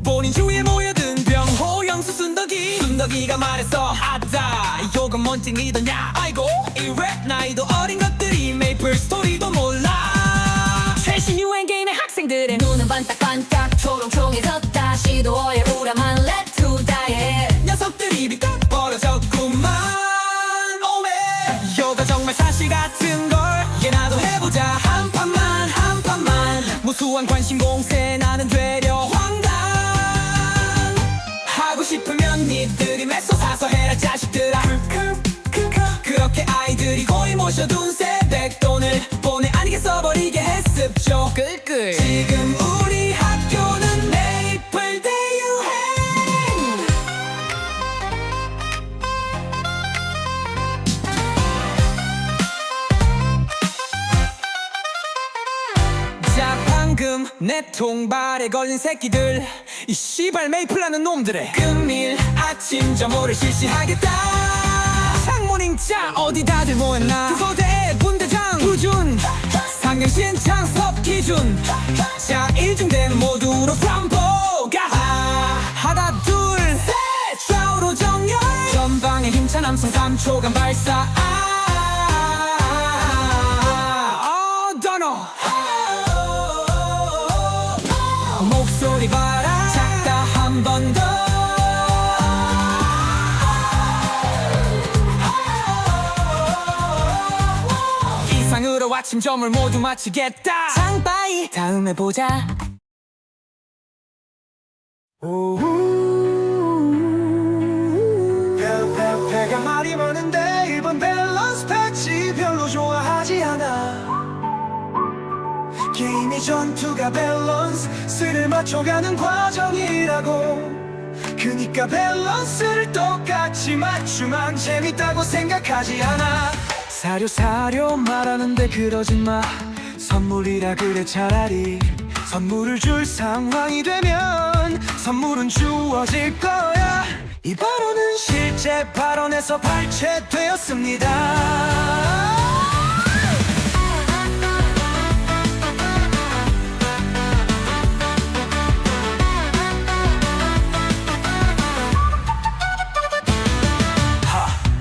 본인 주위에 모여든 병호 영수 순덕이가 말했어. 아다 이건 뭔 찡이더냐. 아이고 이랩 나이도 어린 것들이 메이플 스토리도 몰라. 최신 유행 게임의 학생들의
눈은 반짝반짝 초롱초롱해졌다. 시도어의 우람한 Let to die.
녀석들이 비딱 벌어졌구만. 오메 요가 정말 사실 같은 걸 예나도 해보자. 한 판만 무수한 관심 공세 나는 되려 황당. 하고 싶으면 니들이 맺소사서 해라 자식들아. 그렇게 아이들이 고이 모셔둔 세뱃돈을 보내 아니게 써버리게 했습죠. 끌끌 지금 우리 학교는 메이플 대유행. 자 방금 내 통발에 걸린 새끼들 이 씨발 메이플하는 놈들의 금일 아침 점호를 실시하겠다. 장모닝 자 어디 다들 모였나. 두소대 분대장 부준 상경신 창섭 기준 자 일중된 모두로 프람보가 하나 둘셋 좌우로 정렬 전방에 힘찬 남성 3초간 발사. 더너 목소리 봐라 작다 한 번 더. 이상으로 아침 점을 모두 마치겠다. 장바이 다음에 보자.
배가 말이 많은데 이번 밸런스 패치 별로 좋아하지 않아. 게임이 전투가 밸런스를 맞춰가는 과정이라고. 그니까 밸런스를 똑같이 맞추면 재밌다고 생각하지 않아. 사료 말하는데 그러지 마. 선물이라 그래 차라리. 선물을 줄 상황이 되면 선물은 주어질 거야. 이 발언은 실제 발언에서 발췌되었습니다.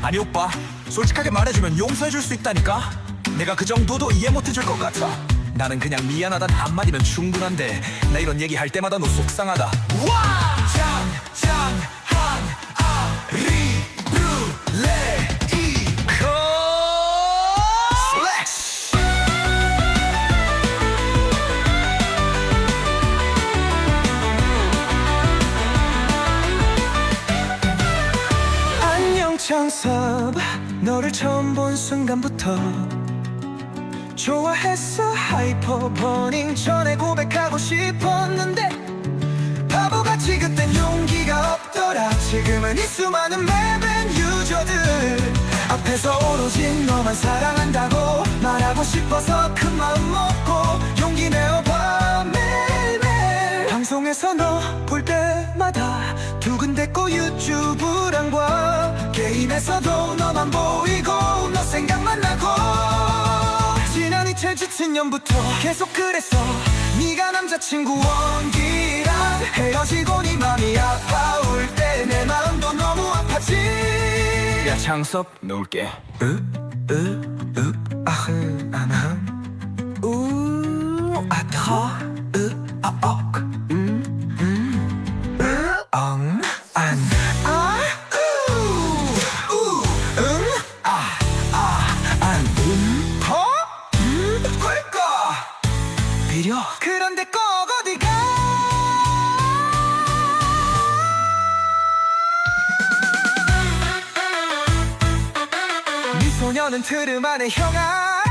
아니 오빠 솔직하게 말해주면 용서해줄 수 있다니까. 내가 그 정도도 이해 못해줄 것 같아. 나는 그냥 미안하단 한마디면 충분한데 나 이런 얘기 할 때마다 너 속상하다. 와!
안녕 창섭, 너를 처음 본 순간부터 좋아했어. 하이퍼버닝 전에 고백하고 싶었는데 바보같이 그땐 용기가 없더라. 지금은 이 수많은 맵앤 유저들 앞에서 오로지 너만 사랑한다고 말하고 싶어서 큰 마음 먹고 용기 내어봐. 매일매일 방송에서 너 볼 때마다 두근댔고 유튜브랑 봐. 게임에서도 너만 보이고 너 생각만 나고. 지난 2017년부터 계속 그랬어. 네가 남자친구 원기랑 헤어지고 네 맘이 아파올 때 내 마음도 너무 아팠지.
야 창섭 놓을게.
그런데 꼭 어디가
너는 트름 안에 형아.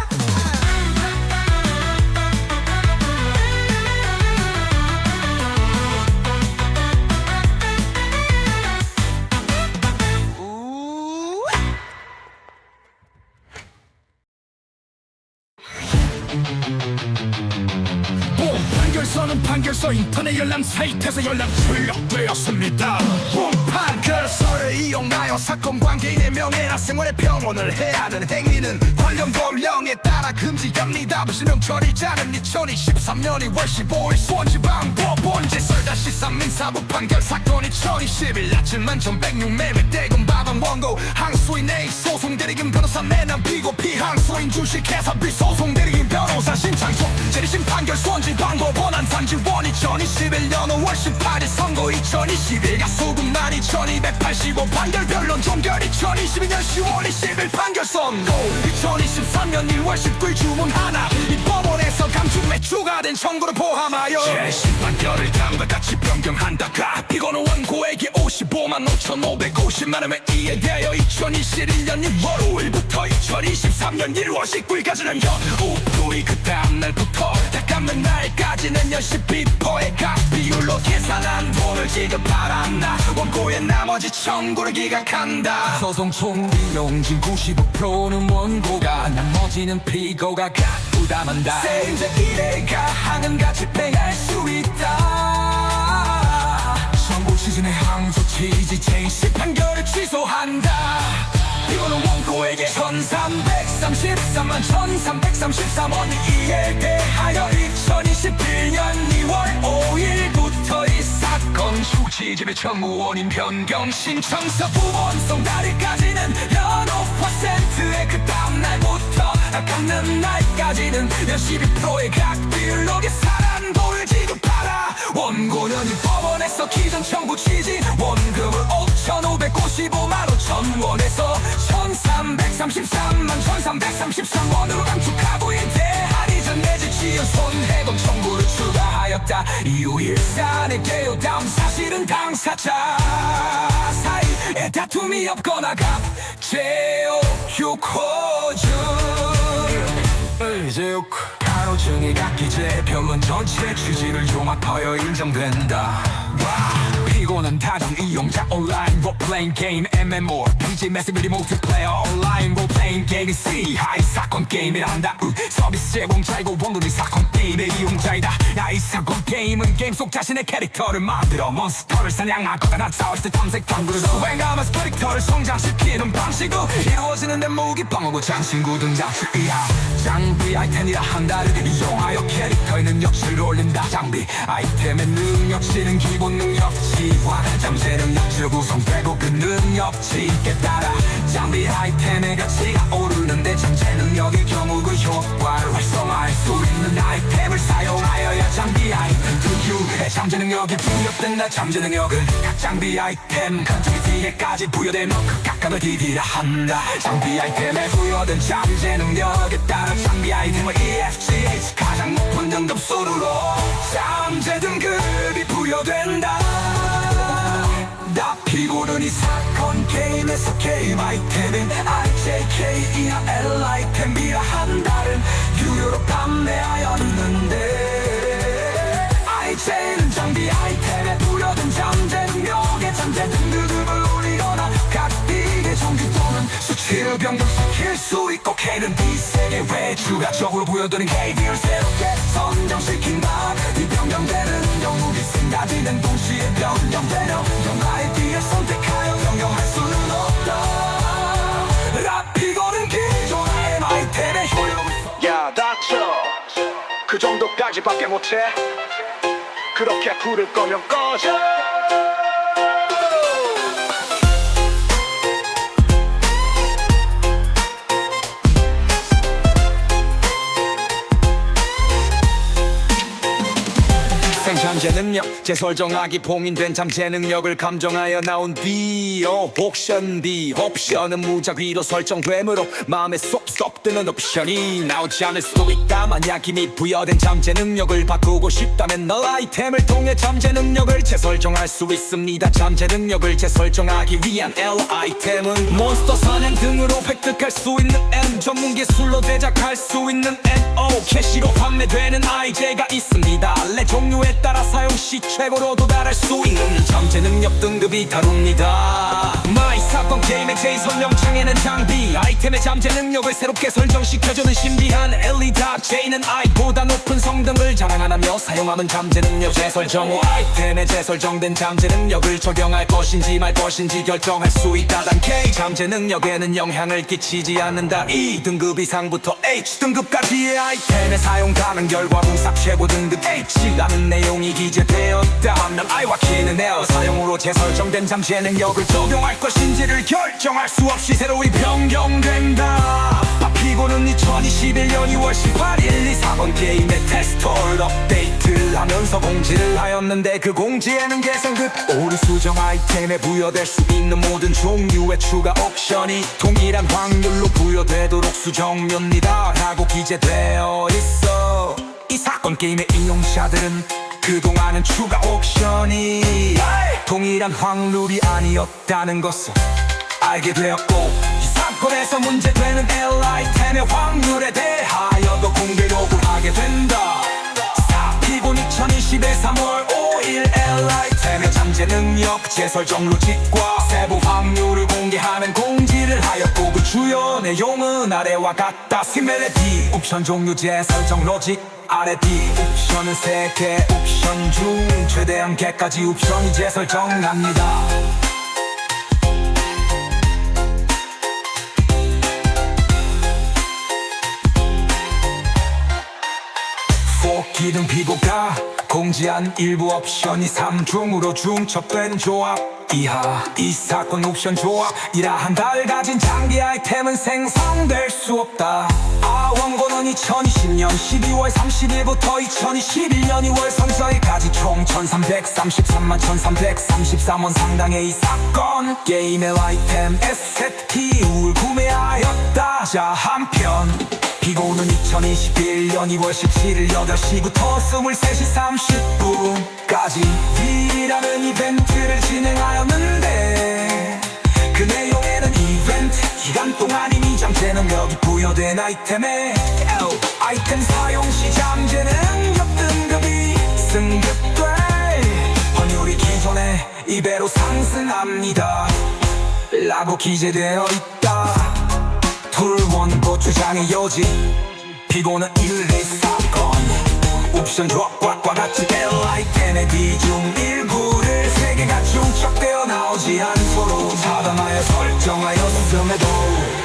판결서는 판결서 인터넷 열람 사이트에서 열람 출력되었습니다. 판결서를 이용하여 사건 관계인의 명예나 생활의 병원을 해야 하는 행위는 관련 법령에 따라 금지됩니다. 불신명 처리자는 2023년 2월 15일 수원지방법원 제13 민사부 판결 사건 2021 아침만 1106 매매대금 바방 원고 항소인 A 소송 대리인 변호사 내남 피고 피항소인 주식회사 B 소송 대리인 변호사 신창조 재리심 판결 수원지방법원 안산지원 2021년 5월 18일 선고 2021 가소금만 2285 판결 변론 종결 2022년 10월 20일 판결 선고 2023년 1월 19일 주문 하나 이 법원에서 감축매 추가된 청구를 포함하여 재심 판결을 다음과 같이 변경한다가 피고는 원고에게 55만 5,550만 원에 이해되어 2021년 1월 5일부터 2023년 1월 19일까지는 연후부이 그 다음날부터 다 갚는 날까지는 연시비 포의 각 비율로 계산한 돈을 지급하란다. 원고의 나머지 청구를 기각한다. 소송 총 비용진 95%는 원고가 나머지는 피고가 각 부담한다. 세임자 1회 가항은 같이 빼갈 수 있다. 청구 취지의 항소 취지 제시 판결을 취소한다. 피고는 원고에게 1333만 1333원이 이에 대하여 2021년 2월 5일부터 이 사건 휴지집의 청구원인 변경 신청서 부원송 날일까지는 연 5%의 그 다음날부터 갚는 날까지는 연 12%의 각 비율로 계산한 돈을 지급하라. 원고는 이 법원에서 기존 청구 취지 원금을 5,555만 5천 원에서 1333만 1333원으로 감축하고 대한 이전 내지 지연 손해범 청구를 추가하였다. 이후 일산의 개요 다음 사실은 당사자 사이에 다툼이 없거나 갑제오 휴코준 제육 간호증이 각기제 변론 전체 취지를 종합하여 인정된다. 피고는 다중 이용자 온라인 롤플레잉 게임 MMO PG 매스미리 multiplayer 온라인 롤플레잉 게임이 C 하이 사건 게임을 한다. 서비스 제공자이고 원론이 사건 게임의 이용자이다. 이 사건 게임은 게임 속 자신의 캐릭터를 만들어 몬스터를 사냥하거나 싸울 때 탐색 탐구를 수행하며 캐릭터를 성장시키는 방식으로 이루어지는데 무기 방어구 장신구 등 장치 이하 장비 아이템이라 한다를 이용하여 캐릭터의 능력치를 올린다. 장비 아이템의 능력치는 기본 능력치와 잠재 능력치로 구성되고 그 능력치에 따라 장비 아이템의 가치가 오르는데 잠재 능력의 경우 그 효과를 활성화할 수 있는 아이템을 사용하여야 장비 아이템 특유의 잠재 능력이 부여된다. 잠재 능력은 각 장비 아이템 간접이 뒤에까지 부여되며 그 각각을 디디라 한다. 장비 아이템에 부여된 잠재 능력에 따라 장비 아이템은 EFGH 가장 높은 등급 수로 잠재 등급이 부여된다. 나 피고는 이 사건 게임에서 게임 아이템인 IJK이나 L 아이템이라 한다는 유료로 판매하였는데 IJ는 장비 아이템에 부여된 잠재 능력에 잠재 등급을 올리거나 각비의 정규 또는 수치를 변경시킬 수 있고 K는 이 세계 외 추가적으로 부여되는 KB를 새롭게 선정시킨다. 이 변경되는 경우 비생가지는 동시에 변경되며 영화에 비해 선택하여 변경할 수는 없다. 라피고는 기존 아이템의 효력을
야 닥쳐 그 정도까지밖에 못해. 그렇게 부를 거면 꺼져.
잠재 능력 재설정하기 봉인된 잠재 능력을 감정하여 나온 B 옵션 D 옵션은 무작위로 설정되므로 마음에 쏙쏙 드는 옵션이 나오지 않을 수도 있다. 만약 이미 부여된 잠재 능력을 바꾸고 싶다면 너 아이템을 통해 잠재 능력을 재설정할 수 있습니다. 잠재 능력을 재설정하기 위한 L 아이템은 몬스터 사냥 등으로 획득할 수 있는 N 전문 기술로 제작할 수 있는 NO 캐시로 판매되는 IJ가 있습니다. 내 종류에 따라 사용시 최고로 도달할 수 있는 잠재 능력 등급이 다릅니다. 마이 사건 게임의 재설정창에는 장비 아이템의 잠재 능력을 새롭게 설정시켜주는 신비한 엘리다 J는 I보다 높은 성능을 자랑하며 사용하면 잠재 능력 재설정 후 아이템에 재설정된 잠재 능력을 적용할 것인지 말 것인지 결정할 수 있다. 단 K 잠재 능력에는 영향을 끼치지 않는다. E 등급 이상부터 H 등급까지의 아이템의 사용 가능 결과 분석 최고 등급 H라는 내용이 기재되었다. 반면 I와 K는 L 사용으로 재설정된 잠재 능력을 적용할 것인지를 결정할 수 없이 새로이 변경된다. 바피고는 2021년 2월 18일 이 사건 게임의 테스터를 업데이트를 하면서 공지를 하였는데 그 공지에는 개선급 오류 수정 아이템에 부여될 수 있는 모든 종류의 추가 옵션이 동일한 확률로 부여되도록 수정됩니다 라고 기재되어 있어. 이 사건 게임의 이용자들은 그동안은 추가 옵션이 동일한 확률이 아니었다는 것을 알게 되었고 이 사건에서 문제되는 L 아이템의 확률에 대하여도 공개 요구하게 된다. 사피곤 2021 3월 5일 L 아이템의 잠재 능력 재설정 로직과 세부 확률을 공개하는 공지를 하였고 그 주요 내용은 아래와 같다. 시멜레디 옵션 종류 재설정 로직 아래 D 옵션은 3개 옵션 중 최대한 개까지 옵션이 재설정합니다. 기능 비고가 공지한 일부 옵션이 3중으로 중첩된 조합 이하 이 사건 옵션 조합 이러한 달 가진 장비 아이템은 생성될 수 없다. 원고는 2020년 12월 30일부터 2021년 2월 30일까지 총 1333만 1333원 상당의 이 사건 게임의 아이템 SZTU를 구매하였다. 자 한편 비고는 2021년 2월 17일 8시부터 23시 30분까지 V라는 이벤트를 진행하였는데 그 내용에는 이벤트 기간 동안 이미 잠재 능력이 부여된 아이템에 아이템 사용 시 잠재 능력 등급이 승급돼 확률이 기존의 2배로 상승합니다 라고 기재되어 있다. 툴원고 주장의 여지 피고는 1, 2 사건 옵션 조합과 같이 L 아이템의 비중 일부를 3개가 중첩되어 나오지 않도록 차단하여 설정하였음에도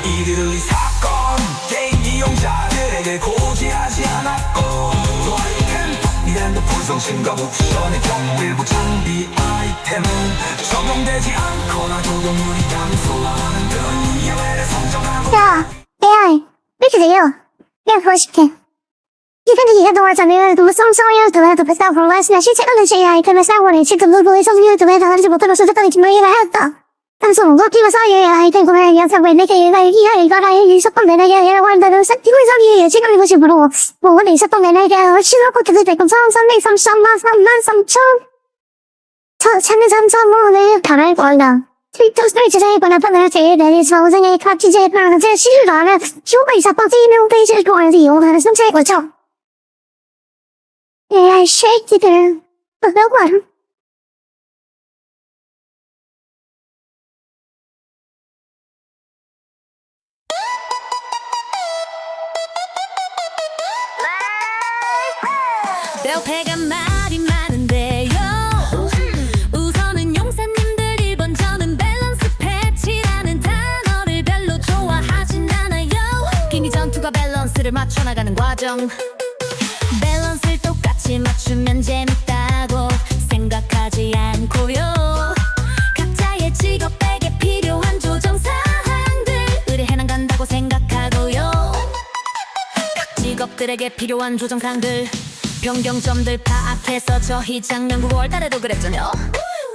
이들을 이 사건 게임 이용자들에게 고지하지 않았고 또 아이템 이랜드 분석 증가 옵션의 경우 일부 장비 아이템은 적용되지 않거나 적용률이 감소하는 등 예외를 선정하고
야, AI, 이렇게 돼요. 내가 그거 싶게. 이벤트 기간 동안 자면 도성성이어 도에도 배싸고 불러왔으나 실제로는 제 아이템을 싸고는 지금 누구의 성유도 왜 당하지 못하고 수족관이 뒷머리를 하였다. 당소 무겁기가 사이에 아이템 구매를 연상을 내게 이거라 있었던 내내게라고 한다는 이구성이에요. 지금 이것이 물어 원래 있었던 내내게 신호코 그들대금 333만 3만 3천 찾는 3천원을 달할 거다. 트위터 스토리 제작에 관한 판단을 제일 내리서 우승의 카피제에 프랑스 실화는 쇼가 이사번 홈페이지를 통해서 이용하는 성차의 거죠. AI 쉐이키들 뭐라고 하는
뼈패가 말이 많은데요. 우선은 용사님들 1번 저는 밸런스 패치라는 단어를 별로 좋아하진 않아요. 기니 전투가 밸런스를 맞춰나가는 과정 밸런스를 똑같이 맞추면 재밌다고 생각하지 않고요. 각자의 직업에게 필요한 조정사항들 의뢰해난 간다고 생각하고요. 각 직업들에게 필요한 조정사항들 변경점들 파악해서 저희 작년 9월달에도 그랬잖여.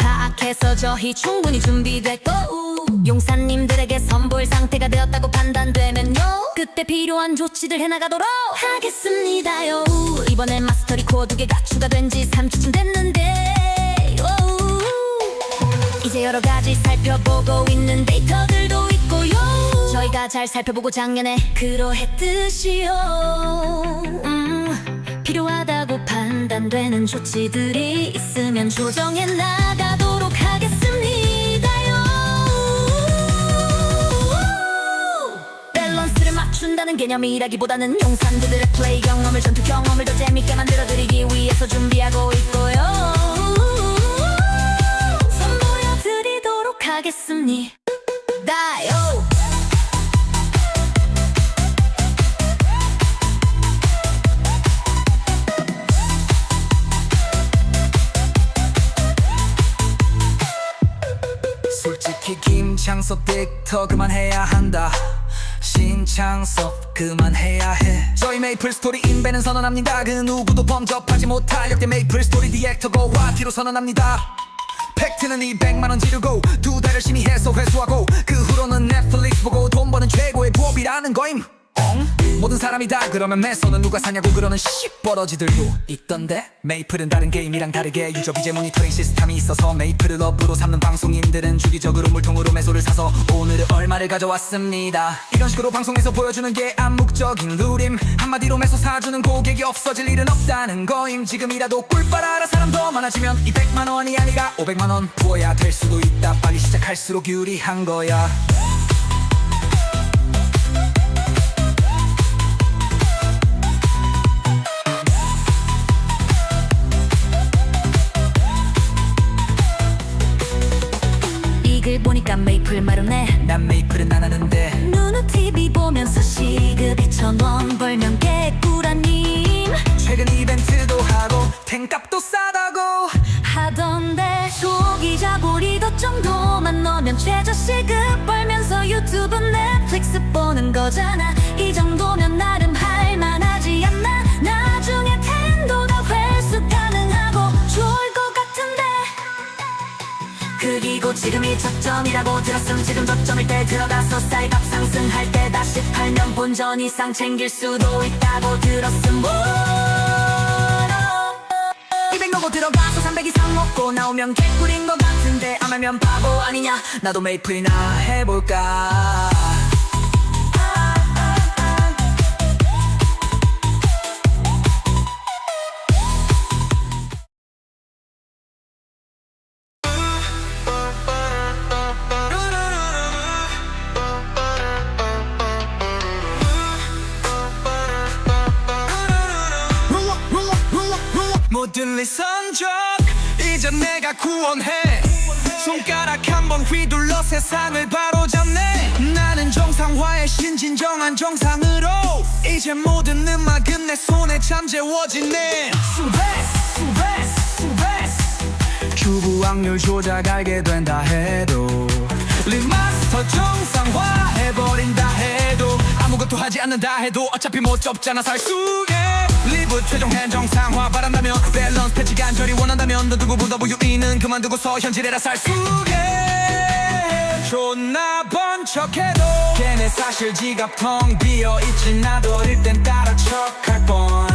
파악해서 저희 충분히 준비됐고 용사님들에게 선보일 상태가 되었다고 판단되면요 그때 필요한 조치들 해나가도록 하겠습니다요. 이번엔 마스터 리코더 2개가 추가된 지 3주쯤 됐는데 이제 여러가지 살펴보고 있는 데이터들도 있고요. 저희가 잘 살펴보고 작년에 그러했듯이요 필요하다고 판단되는 조치들이 있으면 조정해 나가도록 하겠습니다요. 밸런스를 맞춘다는 개념이라기보다는 용산들의 플레이 경험을 전투 경험을 더 재밌게 만들어드리기 위해서 준비하고 있고요 선보여드리도록 하겠습니다요.
솔직히 김창섭 딕터 그만해야 한다. 신창섭 그만해야 해. 저희 메이플 스토리 인베는 선언합니다. 그 누구도 범접하지 못할 역대 메이플 스토리 디렉터고 와티로 선언합니다. 팩트는 200만원 지르고 2달 열심히 해서 회수하고 그 후로는 넷플릭스 보고 돈 버는 최고의 부업이라는 거임. 모든 사람이 다 그러면 매서는 누가 사냐고 그러는 씨버러지들도 있던데. 메이플은 다른 게임이랑 다르게 유저 비제 모니터링 시스템이 있어서 메이플을 업으로 삼는 방송인들은 주기적으로 물통으로 매소를 사서 오늘은 얼마를 가져왔습니다. 이런 식으로 방송에서 보여주는 게 암묵적인 룰임. 한마디로 매소 사주는 고객이 없어질 일은 없다는 거임. 지금이라도 꿀 빨아라. 사람 더 많아지면 200만원이 아니라 500만원 부어야 될 수도 있다. 빨리 시작할수록 유리한 거야.
이글 보니까 메이플 마련해.
난 메이플은 안 하는데
누누 TV 보면서 시급 2,000원 벌면 개꿀아님.
최근 이벤트도 하고 탱값도 싸다고
하던데 소기자 보리도 정도만 넣으면 최저 시급 벌면서 유튜브 넷플릭스 보는 거잖아. 이 정도면 나름 할만하지 않나. 나중에 텐도가 회수 가능하고 좋을 것 같은데. 그리고 지금이 저점이라고 들었음. 지금 저점일 때 들어가서 쌀값 상승할 때 다시 팔면 본전 이상 챙길 수도 있다고 들었음. 200 넣고 들어가서 300 이상 먹고 나오면 개꿀인 것 같은데 안 하면 바보 아니냐.
나도 메이플이나 해볼까.
모든 네 선적 이제 내가 구원해. 손가락 한번 휘둘러 세상을 바로잡네. 나는 정상화의 신진정한 정상으로 이제 모든 음악은 내 손에 잠재워지네.
주부 확률 조작 알게 된다 해도
리마스터 정상화 해버린다 해도 아무것도 하지 않는다 해도 어차피 못 접잖아 살 수게. 리브 최종 행정상화 바란다면 밸런스 패치 간절히 원한다면 너 누구보다 부유인은 그만두고서 현질해라 살 수게. 존나 번쩍해도 걔네 사실 지갑 텅 비어있지. 나도 어릴 땐 따라 척할 뻔.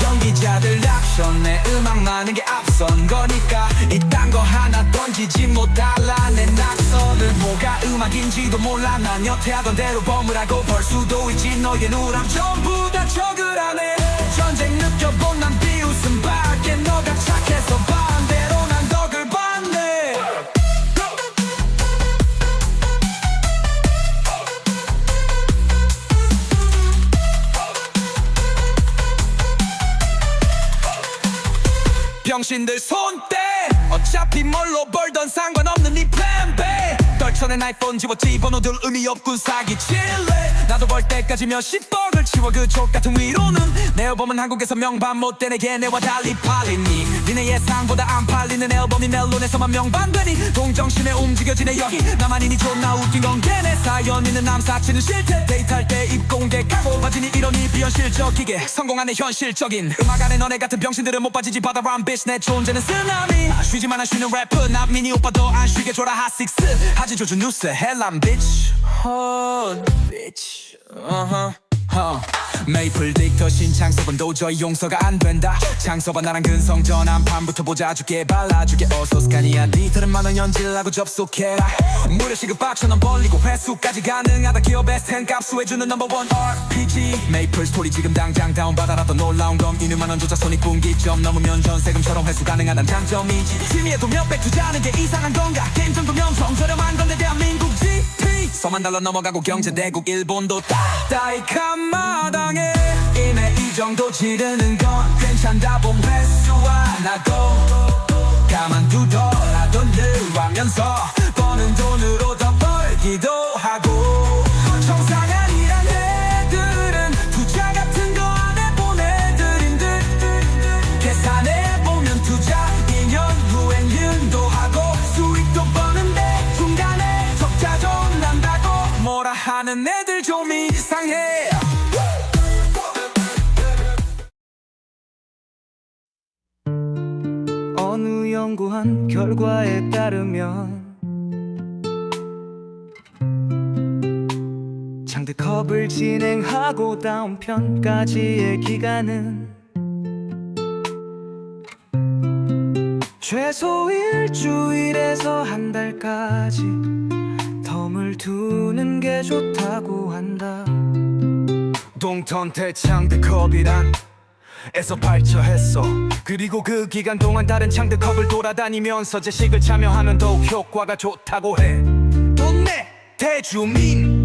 연기자들 액션 내 음악 많은 게 앞선 거니까 이딴 거 하나 던지지 못달라. 내 낙서는 뭐가 음악인지도 몰라. 난 여태 하던 대로 버무라고 벌 수도 있지. 너의 누람 전부 다 적으라네. 전쟁 느껴본 난 비웃음밖에. 너가 착해서 반대로 난 덕을 받네. 병신들 손대. 어차피 뭘로 벌던 상관없는 이 플랜 B. 떨쳐낸 아이폰 집었지 번호들 의미 없군 사기 칠래. 나도 벌 때까지 몇십 번을
걸 치워 그 족같은 위로는 내 앨범은 한국에서 명반 못된 내게 내와 달리 팔리니 니네 예상보다 안 팔리는 앨범이 멜론에서만 명반되니 동정심에 움직여지네 여기 나만이니 존나 웃긴 건 걔네 사연 있는 남사친은 싫대 데이트할 때 입 공개하고 빠지니 이러니 비현실적이게 성공하네 현실적인 음악 안에 너네 같은 병신들은 못 빠지지 바다란 bitch 내 존재는 쓰나미 쉬지만 안 쉬는 래퍼 나 미니 오빠도 안 쉬게 줘라 핫식스 하지 조준 뉴스 헬람 bitch bitch 메이플 딕터 신창섭은 도저히 용서가 안 된다 창섭아 나랑 근성전환 밤부터 보자 줄게 발라줄게 어서 스카니아 니들은 만원 연질하고 접속해라 무료 시급 8,000원 벌리고 회수까지 가능하다 기업의 스탠값 수해주는 넘버원 RPG 메이플 스토리 지금 당장 다운받아라 더 놀라운 건 이누만원 조작 손익분기점 넘으면 전세금처럼 회수 가능하단 장점이지 취미에도 몇백 투자하는 게 이상한 건가 게임 정도면 좀 저렴한 건데 대한민국 GP 서만 달러 넘어가고 경제 대국 일본도 따익한 마당에 이내 이 정도 지르는 건 괜찮다 봄 회수 안 하고 가만두더라도 늘 하면서 버는 돈으로 더 벌기도 하고 정상한 이란 애들은 투자 같은 거 안 해본 애들인 듯 계산해보면 투자 2년 후엔 윤도하고 수익도 버는데 중간에 적자 좀 난다고 뭐라 하는 애들 좀 이상해
어느 연구한 결과에 따르면 장드컵을 진행하고 다운편까지의 기간은 최소 일주일에서 한 달까지 텀을 두는 게 좋다고 한다.
동턴태 창드컵이란 에서 발처했어 그리고 그 기간 동안 다른 창드컵을 돌아다니면서 제식을 참여하면 더욱 효과가 좋다고 해 동네 대주민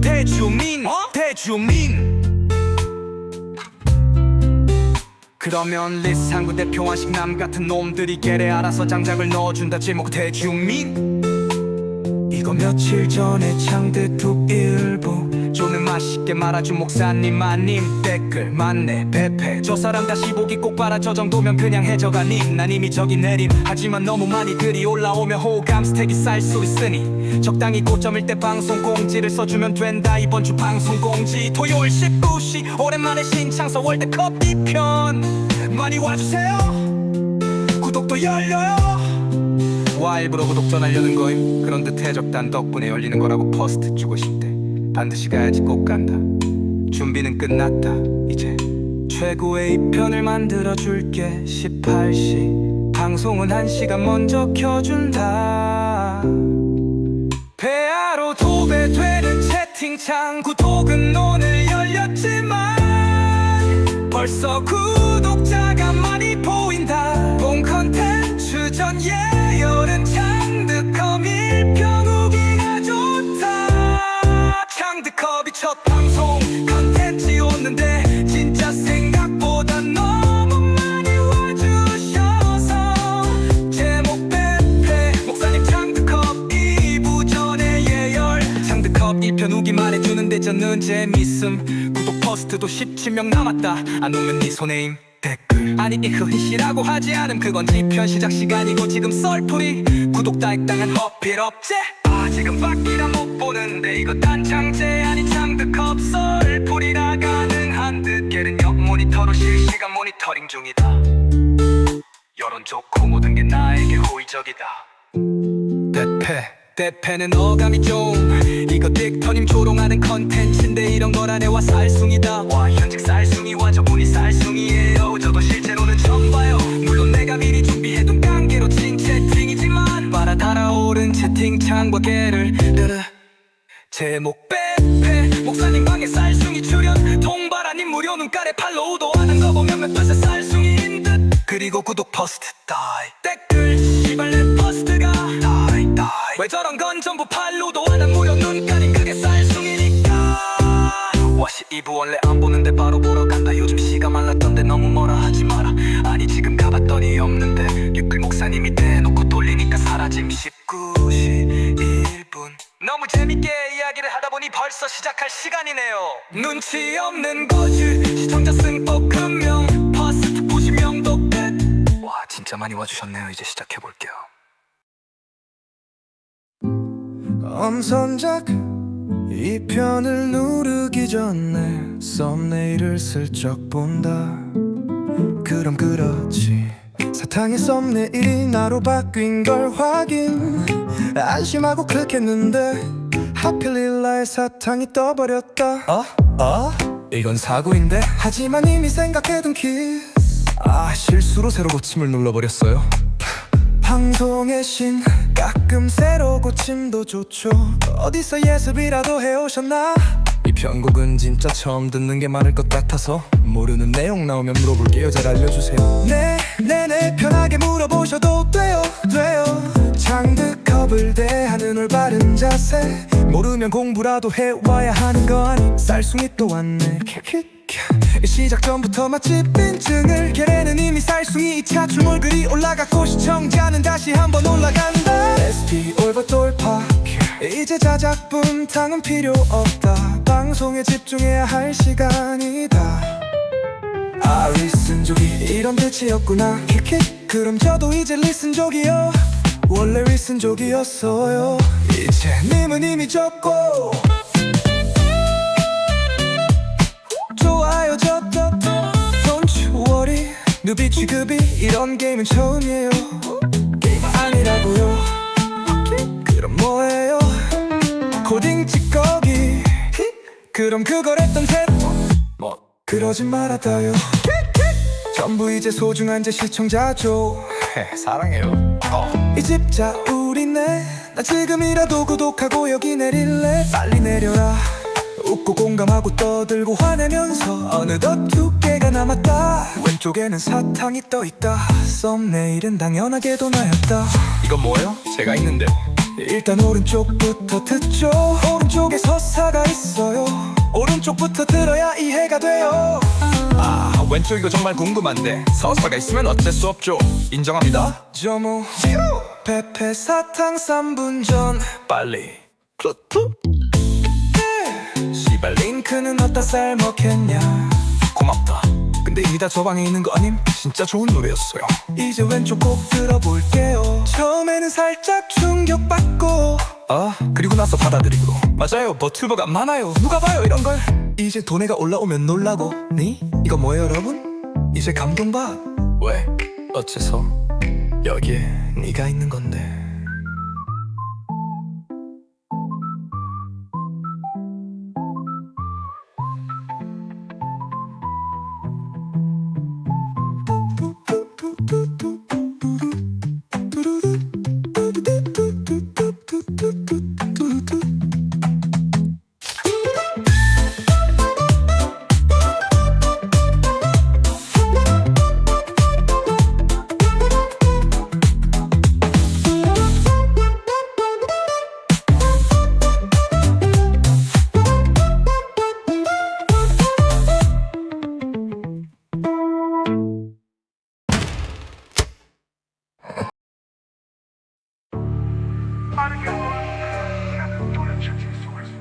그러면 리스 한국 대표 한식남 같은 놈들이 깨래 알아서 장작을 넣어준다 제목 대주민 이거 며칠 전에 창드툭 일보 조는 맛있게 말아준 목사님 마님 댓글 맞네 배패 저 사람 다시 보기 꼭 봐라 저 정도면 그냥 해적아님 난 이미 저기 내림 하지만 너무 많이 들이 올라오면 호감 스택이 쌓일 수 있으니 적당히 고점일 때 방송 공지를 써주면 된다 이번 주 방송 공지 토요일 19시 오랜만에 신창서 월드컵 2편 많이 와주세요 구독도 열려요 와 일부러 구독 전하려는 거임 그런 듯 해적단 덕분에 열리는 거라고 퍼스트 주고 싶대 반드시 가야지 꼭 간다 준비는 끝났다 이제 최고의 2편을 만들어줄게 18시 방송은 1시간 먼저 켜준다 폐하로 도배되는 채팅창 구독은 오늘 열렸지만 벌써 구독자가 많이 보인다 본 컨텐츠 전 예열은 창드컵 1편 후기가 좋다 창드컵이 첫 방송 컨텐츠였는데 진짜 생각보다 너무 많이 와주셔서 제목 배패 목사님 창드컵 2부 전에 예열 창드컵 1편 후기만 해주는데 저는 재밌음 구독 퍼스트도 17명 남았다 안 오면 네 손해임 댓글 아니 이흐히시라고 하지 않음 그건 2편 시작 시간이고 지금 썰풀이 구독 다액당한 허필 업체 지금 밖이라 못 보는데 이거 단창제 아닌 창드컵 썰풀이라 가능한 듯 게른역 모니터로 실시간 모니터링 중이다 여론 좋고 모든 게 나에게 호의적이다 대패는 어감이 좀 이거 딕터님 조롱하는 컨텐츠인데 이런 걸 안해와 쌀숭이다 와 현직 쌀숭이와 저분이 쌀숭이에요 저도 실제로는 처음 봐요 물론 내가 미리 준비해둔 깡개로 친 채팅이지만 빨아 달아오른 채팅창과 개를 제목 빼패 목사님 방에 쌀숭이 출연 통발아님 무료 눈가래 팔로우도 하는 거 보면 몇 번째 쌀숭이인 듯 그리고 구독 퍼스트 다이 댓글 씨발 내 퍼스트가 다이 왜 저런 건 전부 팔로우도 하는 무료 눈가림 그게 쌀숭이니까 와시 2부 원래 안 보는데 바로 보러 간다 요즘 시가 말랐던데 너무 뭐라 하지 마라 아니 지금 가봤더니 없는데 육글 목사님이 대놓고 돌리니까 사라짐 19시 1분 너무 재밌게 이야기를 하다 보니 벌써
벌써 시작할 시간이네요. 눈치 없는 거지. 시청자 승복 금명 퍼스트 90명도 끝. 와 진짜 많이 와주셨네요. 이제 시작해볼게요.
엄선작 2편을 누르기 전에 썸네일을 슬쩍 본다. 그럼 그렇지, 사탕의 썸네일이 나로 바뀐 걸 확인. 안심하고 클릭했는데 하필 릴라의 사탕이 떠버렸다. 이건 사고인데? 하지만 이미 생각해둔 키스. 실수로 새로 고침을 눌러버렸어요. 방송의 신, 가끔 새로 고침도 좋죠. 어디서 예습이라도 해오셨나? 이 편곡은 진짜 처음 듣는 게 많을 것 같아서 모르는 내용 나오면 물어볼게요. 잘 알려주세요. 네 편하게 물어보셔도 돼요. 장드컵을 대하는 올바른 자세, 모르면 공부라도 해와야 하는 거 아니. 쌀숭이 또 왔네. 시작 전부터 맛집 인증을. 걔네는 이미 쌀숭이 2차 출몰 글이 올라갔고 시청자는 다시 한번 올라간다. SP 올바 돌파, 이제 자작분탕은 필요 없다. 방송에 집중해야 할 시간이다. 리슨족이 이런 뜻이었구나. 그럼 저도 이제 리슨족이요. 원래 리슨족이었어요. 이제 님은 이미 적고 좋아요 졌다. Don't you worry, 누비 취급이 이런 게임은 처음이에요. 게임 아니라고요. 그럼 뭐예요? 코딩 찌꺼기. 그럼 그걸 했던 셋 그러지 말았다요. 전부 이제 소중한 제 시청자죠. 사랑해요. 이 집자 우리네. 나 지금이라도 구독하고 여기 내릴래. 빨리 내려라. 웃고 공감하고 떠들고 화내면서 어느덧 2개가 남았다. 왼쪽에는 사탕이 떠있다. 썸네일은 당연하게도 나였다. 이건 뭐예요? 제가 있는데. 일단 오른쪽부터 듣죠. 오른쪽에 서사가 있어요. 오른쪽부터 들어야 이해가 돼요. 왼쪽 이거 정말 궁금한데 서사가 있으면 어쩔 수 없죠. 인정합니다. 점호 페페 사탕 3분 전 빨리 플루트. 씨발 링크는 어디다 쌀먹했냐. 고맙다. 근데 이게 다 저 방에 있는 거 아님? 진짜 좋은 노래였어요. 이제 왼쪽 곡 들어볼게요. 처음에는 살짝 충격받고 그리고 나서 받아들이고. 맞아요, 버튜버가 많아요. 누가 봐요 이런 걸. 이제 돈에가 올라오면 놀라고. 니? 이거 뭐예요 여러분? 이제 감동받. 왜? 어째서? 여기에 네가 있는 건데.
빠르게 나는 도대체 속에서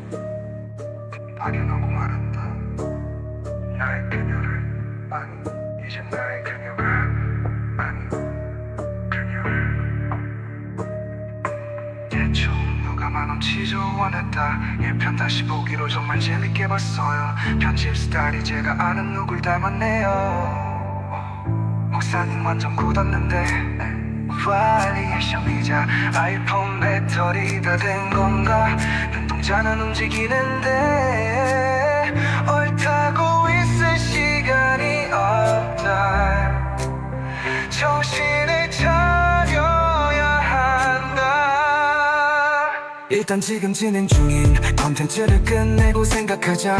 발견하고 말았다. 나의 그녀를, 아니 이제 나의 그녀가, 아니 그녀를. 대충 누가 넘치죠 원했다. 1편 다시 보기로 정말 재밌게 봤어요. 편집 스타일이 제가 아는 누굴 닮았네요. 목사님 완전 굳었는데 바리에이션이자 아이폰 배터리 다 된 건가. 눈동자는 움직이는데 옳다고 있을 시간이 없다. 정신을 차려야 한다.
일단 지금 진행 중인 컨텐츠를 끝내고 생각하자.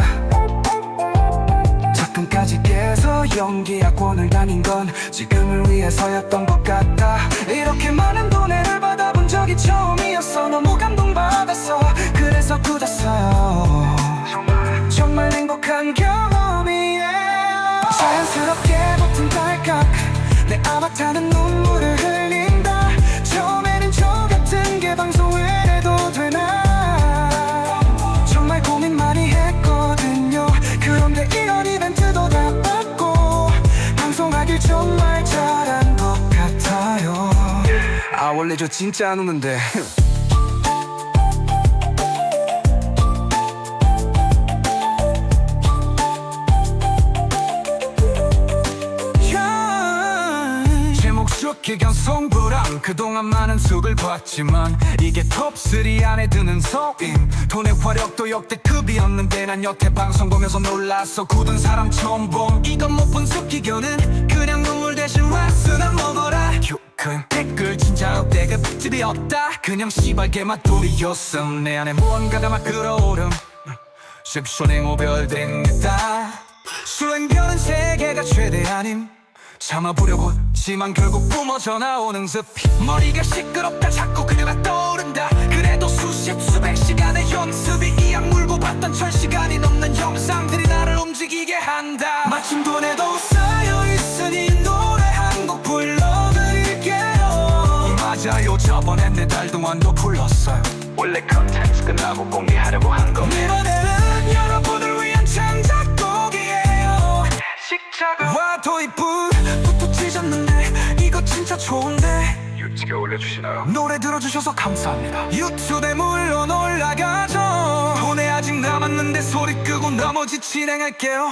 접근까지 깨서 연기학원을 다닌 건 지금을 위해서였던 것 같다. 이렇게 많은 돈을 받아본 적이 처음이었어. 너무 감동받았어. 그래서 굳었어요. 정말 행복한 경험이에요. 자연스럽게 붙은 발각. 내 아바타는 눈물을 흘린다. 처음에는 저 같은 게 방송을 해도 되나. 정말 고민 많이
아 원래 저 진짜 안 우는데 제목 좋게 경성불안 그동안 많은 수를 봤지만 이게 톱3 안에 드는 소임 돈의 화력도 역대급이었는데 난 여태 방송 보면서 놀랐어 굳은 사람 처음 봄 이건 못 본 습기견은 그냥 눈물 대신 왁스나 먹어라 댓글 진짜 역대급 집이었다 그냥 씨발 개맛돌이었어 내 안에 무언가가 막 끌어오름 습소냉 오별됩니다 수행별은 세계가 최대한임 참아보려고 했지만 결국 뿜어져 나오는 습이 머리가 시끄럽다 자꾸 그녀가 떠오른다 그래도 수십 수백 시간의 연습이 이악 물고 봤던 1000시간이 넘는 영상들이 나를 움직이게 한다 마침 돈에도 쌓여있으니 노래 한 곡 불러드릴게요 맞아요 저번엔 내 달 동안도 불렀어요 원래 컨텐츠 끝나고 공개하려고 한 거 이번에는 여러분을 위한 창작곡이에요 식자가 도입부 툭툭 치셨는데 이거 진짜 좋은데
유튜브에 올려주시나요?
노래 들어주셔서 감사합니다 유튜브에 물론 올라가죠 돈에 아직 남았는데 소리 끄고 나머지 진행할게요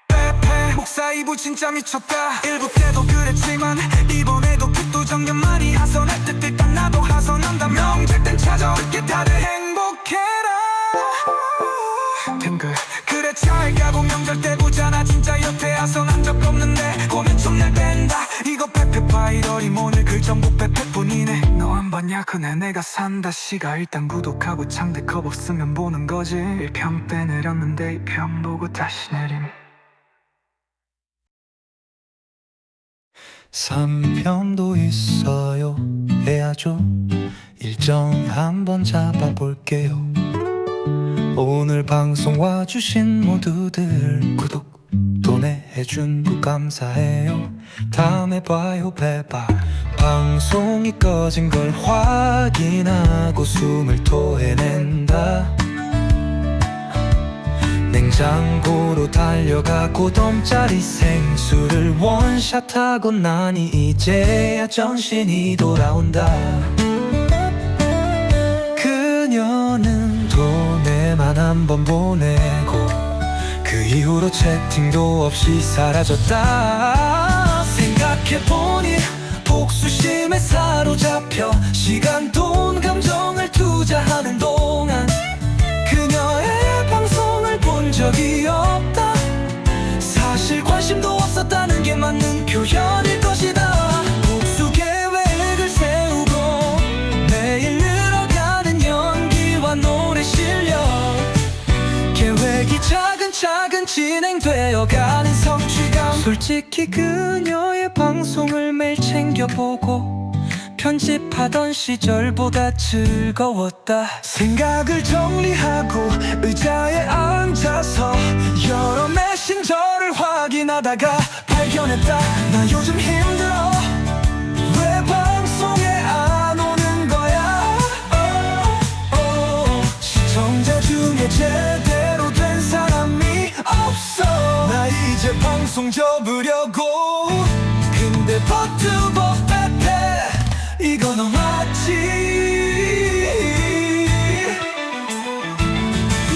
빼빼 목사 2부 진짜 미쳤다 1부 때도 그랬지만 이번에도 뜻도 정년 많이 하선할 듯 일단 나도 하선한다 명절 땐 찾아올게 다들 행복해라 탱글 그래 잘 가고 명절 때 보잖아 진짜 여태 하선한 적 없는데 고민 좀 날 뺀다 이거 페페 바이럴이 오늘 글 전부 페페뿐이네 너 안 봤냐 그네 내가 산다 시가 일단 구독하고 창대 컵 없으면 보는 거지 1편 빼내렸는데 2편 보고 다시 내림
3편도 있어요 해야죠 일정 한번 잡아볼게요 오늘 방송 와주신 모두들 구독 도내해준 거 감사해요 다음에 봐요 배바 방송이 꺼진 걸 확인하고 숨을 토해낸다 냉장고로 달려가고 덤짜리 생수를 원샷하고 나니 이제야 정신이 돌아온다 그녀는 돈에만 한 번 보내고 그 이후로 채팅도 없이 사라졌다 생각해보니 복수심에 사로잡혀 시간 돈 감정을 투자하는 동안 그녀의 방송을 본 적이 없다 사실 관심도 없었다는 게 맞는 표현일 것이다 복수 계획을 세우고 매일 늘어가는 연기와 노래 실력 계획이 차근차근 진행되어가는 성취감 솔직히 그녀의 방송을 매일 챙겨보고 편집하던 시절보다 즐거웠다 생각을 정리하고 의자에 앉아서 여러 메신저를 확인하다가 발견했다 나 요즘 힘들어 왜 방송에 안 오는 거야 시청자 중에 제대로 된 사람이 없어 나 이제 방송 접으려고 근데 버튜버 빼빼 이거 너 맞지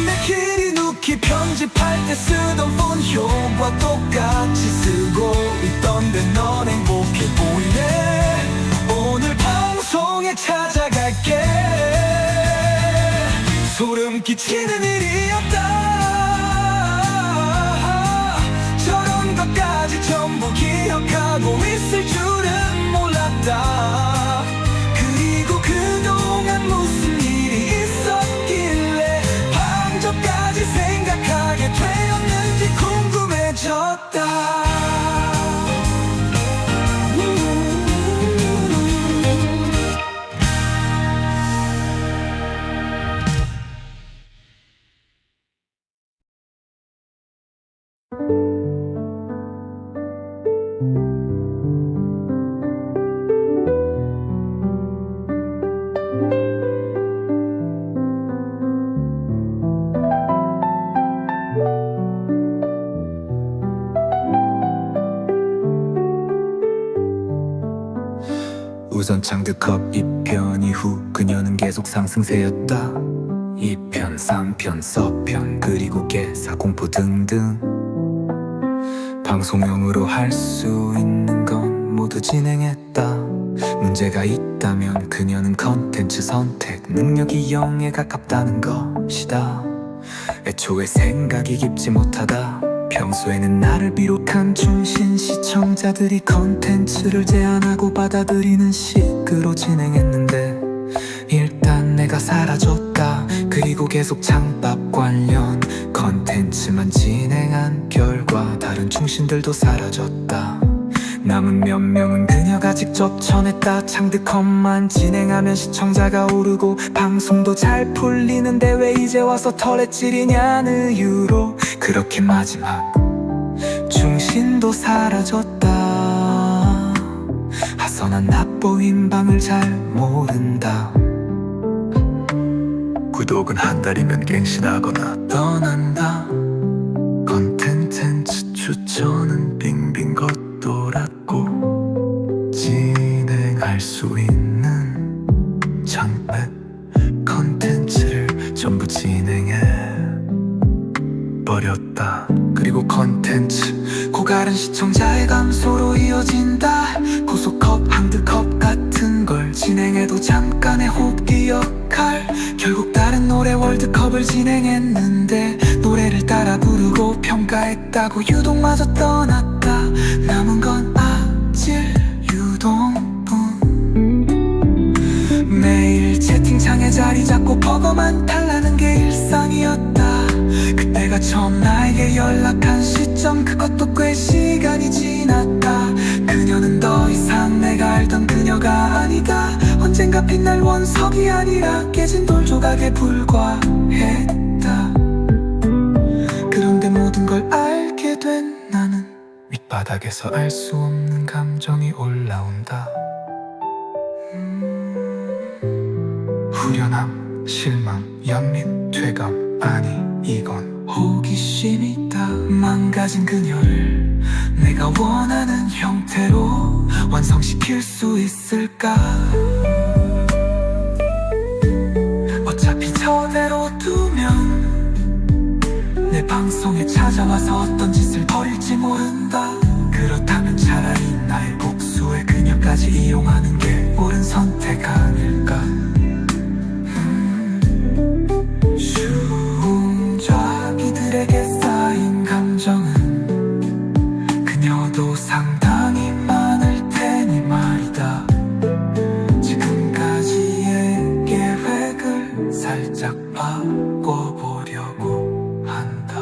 내 길이 누키 편집할 때 쓰던 폰효과 똑같이 쓰고 있던데 넌 행복해 보이네 오늘 방송에 찾아갈게 소름 끼치는 일이었다 저런 것까지 전부 기억하고 있을 줄은 몰랐다 그리고 그동안 무슨 일이 있었길래 방전까지 생각하게 되었는지 궁금해졌다
창드컵 2편 이후 그녀는 계속 상승세였다. 2편, 3편, 서편 그리고 개사 공포 등등 방송용으로 할 수 있는 건 모두 진행했다. 문제가 있다면 그녀는 컨텐츠 선택 능력이 0에 가깝다는 것이다. 애초에 생각이 깊지 못하다. 평소에는 나를 비롯한 중신 시청자들이 컨텐츠를 제안하고 받아들이는 식으로 진행했는데 일단 내가 사라졌다. 그리고 계속 장밥 관련 컨텐츠만 진행한 결과 다른 중신들도 사라졌다. 남은 몇 명은 그녀가 직접 전했다. 창드컵만 진행하면 시청자가 오르고 방송도 잘 풀리는데 왜 이제 와서 털에찌리냐는 이유로 그렇게 마지막 중신도 사라졌다. 하선한 납보인 방을 잘 모른다. 구독은 한 달이면 갱신하거나 떠난다. 컨텐츠 추천은 빙빙 걷돌았고 진행할 수 있는 장백 컨텐츠를 전부 진행해 버렸다. 그리고 컨텐츠 고갈은 시청자의 감소로 이어진다. 고속컵, 한드컵 같은 걸 진행해도 잠깐의 호흡기 역할. 결국 다른 노래 월드컵을 진행했는데 노래를 따라 부르고 평가했다고 유독마저 떠났다. 남은 건 아질 유동뿐. 매일 채팅창에 자리 잡고 버거만 달라는 게 일상이었다. 그때가 처음 나에게 연락한 시점 그것도 꽤 시간이 지났다. 그녀는 더 이상 내가 알던 그녀가 아니다. 언젠가 빛날 원석이 아니라 깨진 돌 조각에 불과했다. 그런데 모든 걸 알게 된 나는 밑바닥에서 알 수 없는 감정이 올라온다. 후련함, 실망, 연민, 퇴감 아니 이건 호기심이다. 망가진 그녀를 내가 원하는 형태로 완성시킬 수 있을까? 어차피 저대로 두면 내 방송에 찾아와서 어떤 짓을 벌일지 모른다. 그렇다면 차라리 나의 복수에 그녀까지 이용하는 게 옳은 선택 아닐까? 숭자기들에게 쌓인 감정은 그녀도 상당히 많을 테니 말이다. 지금까지의 계획을 살짝 바꿔보려고 한다.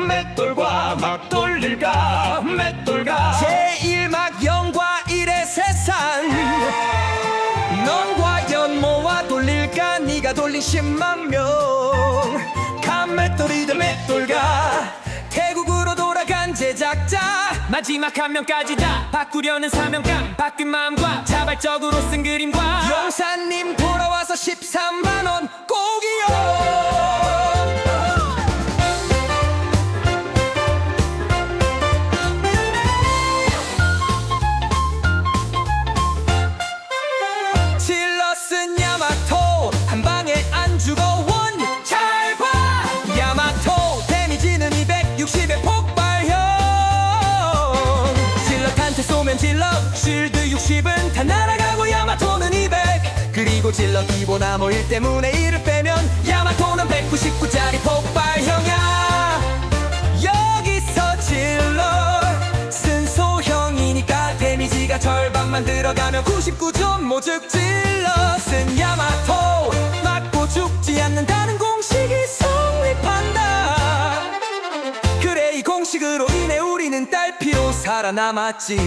맷돌과 막 돌릴까 맷돌과
제1막 0과 1의 세상. 넌 과연 모아 돌릴까? 네가 돌린 10만 명. 감맷돌이들 맷돌가 태국으로 돌아간 제작자. 마지막 한 명까지 다 바꾸려는 사명감. 바뀐 마음과 자발적으로 쓴 그림과 영사님 돌아와서 13만원 꼭이요. 질럿은 야마토 한 방에 안 죽어 원. 잘 봐! 야마토 데미지는 260의 폭발형. 질럿한테 쏘면 질럿 실드 60은 다 날아가고 야마토는 200. 그리고 질럿 기본 암호 1 때문에 1을 빼면 야마토는 199짜리 폭발형이야. 여기서 질럿 쓴소형이니까 데미지가 절반만 들어가면 99점 모즉 질럿은 야마토 맞고 죽지 않는다는 공식이 성립한다. 그래 이 공식으로 인해 우리는 딸피로 살아남았지.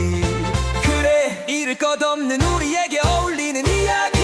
그래 잃을 것 없는 우리에게 어울리는 이야기.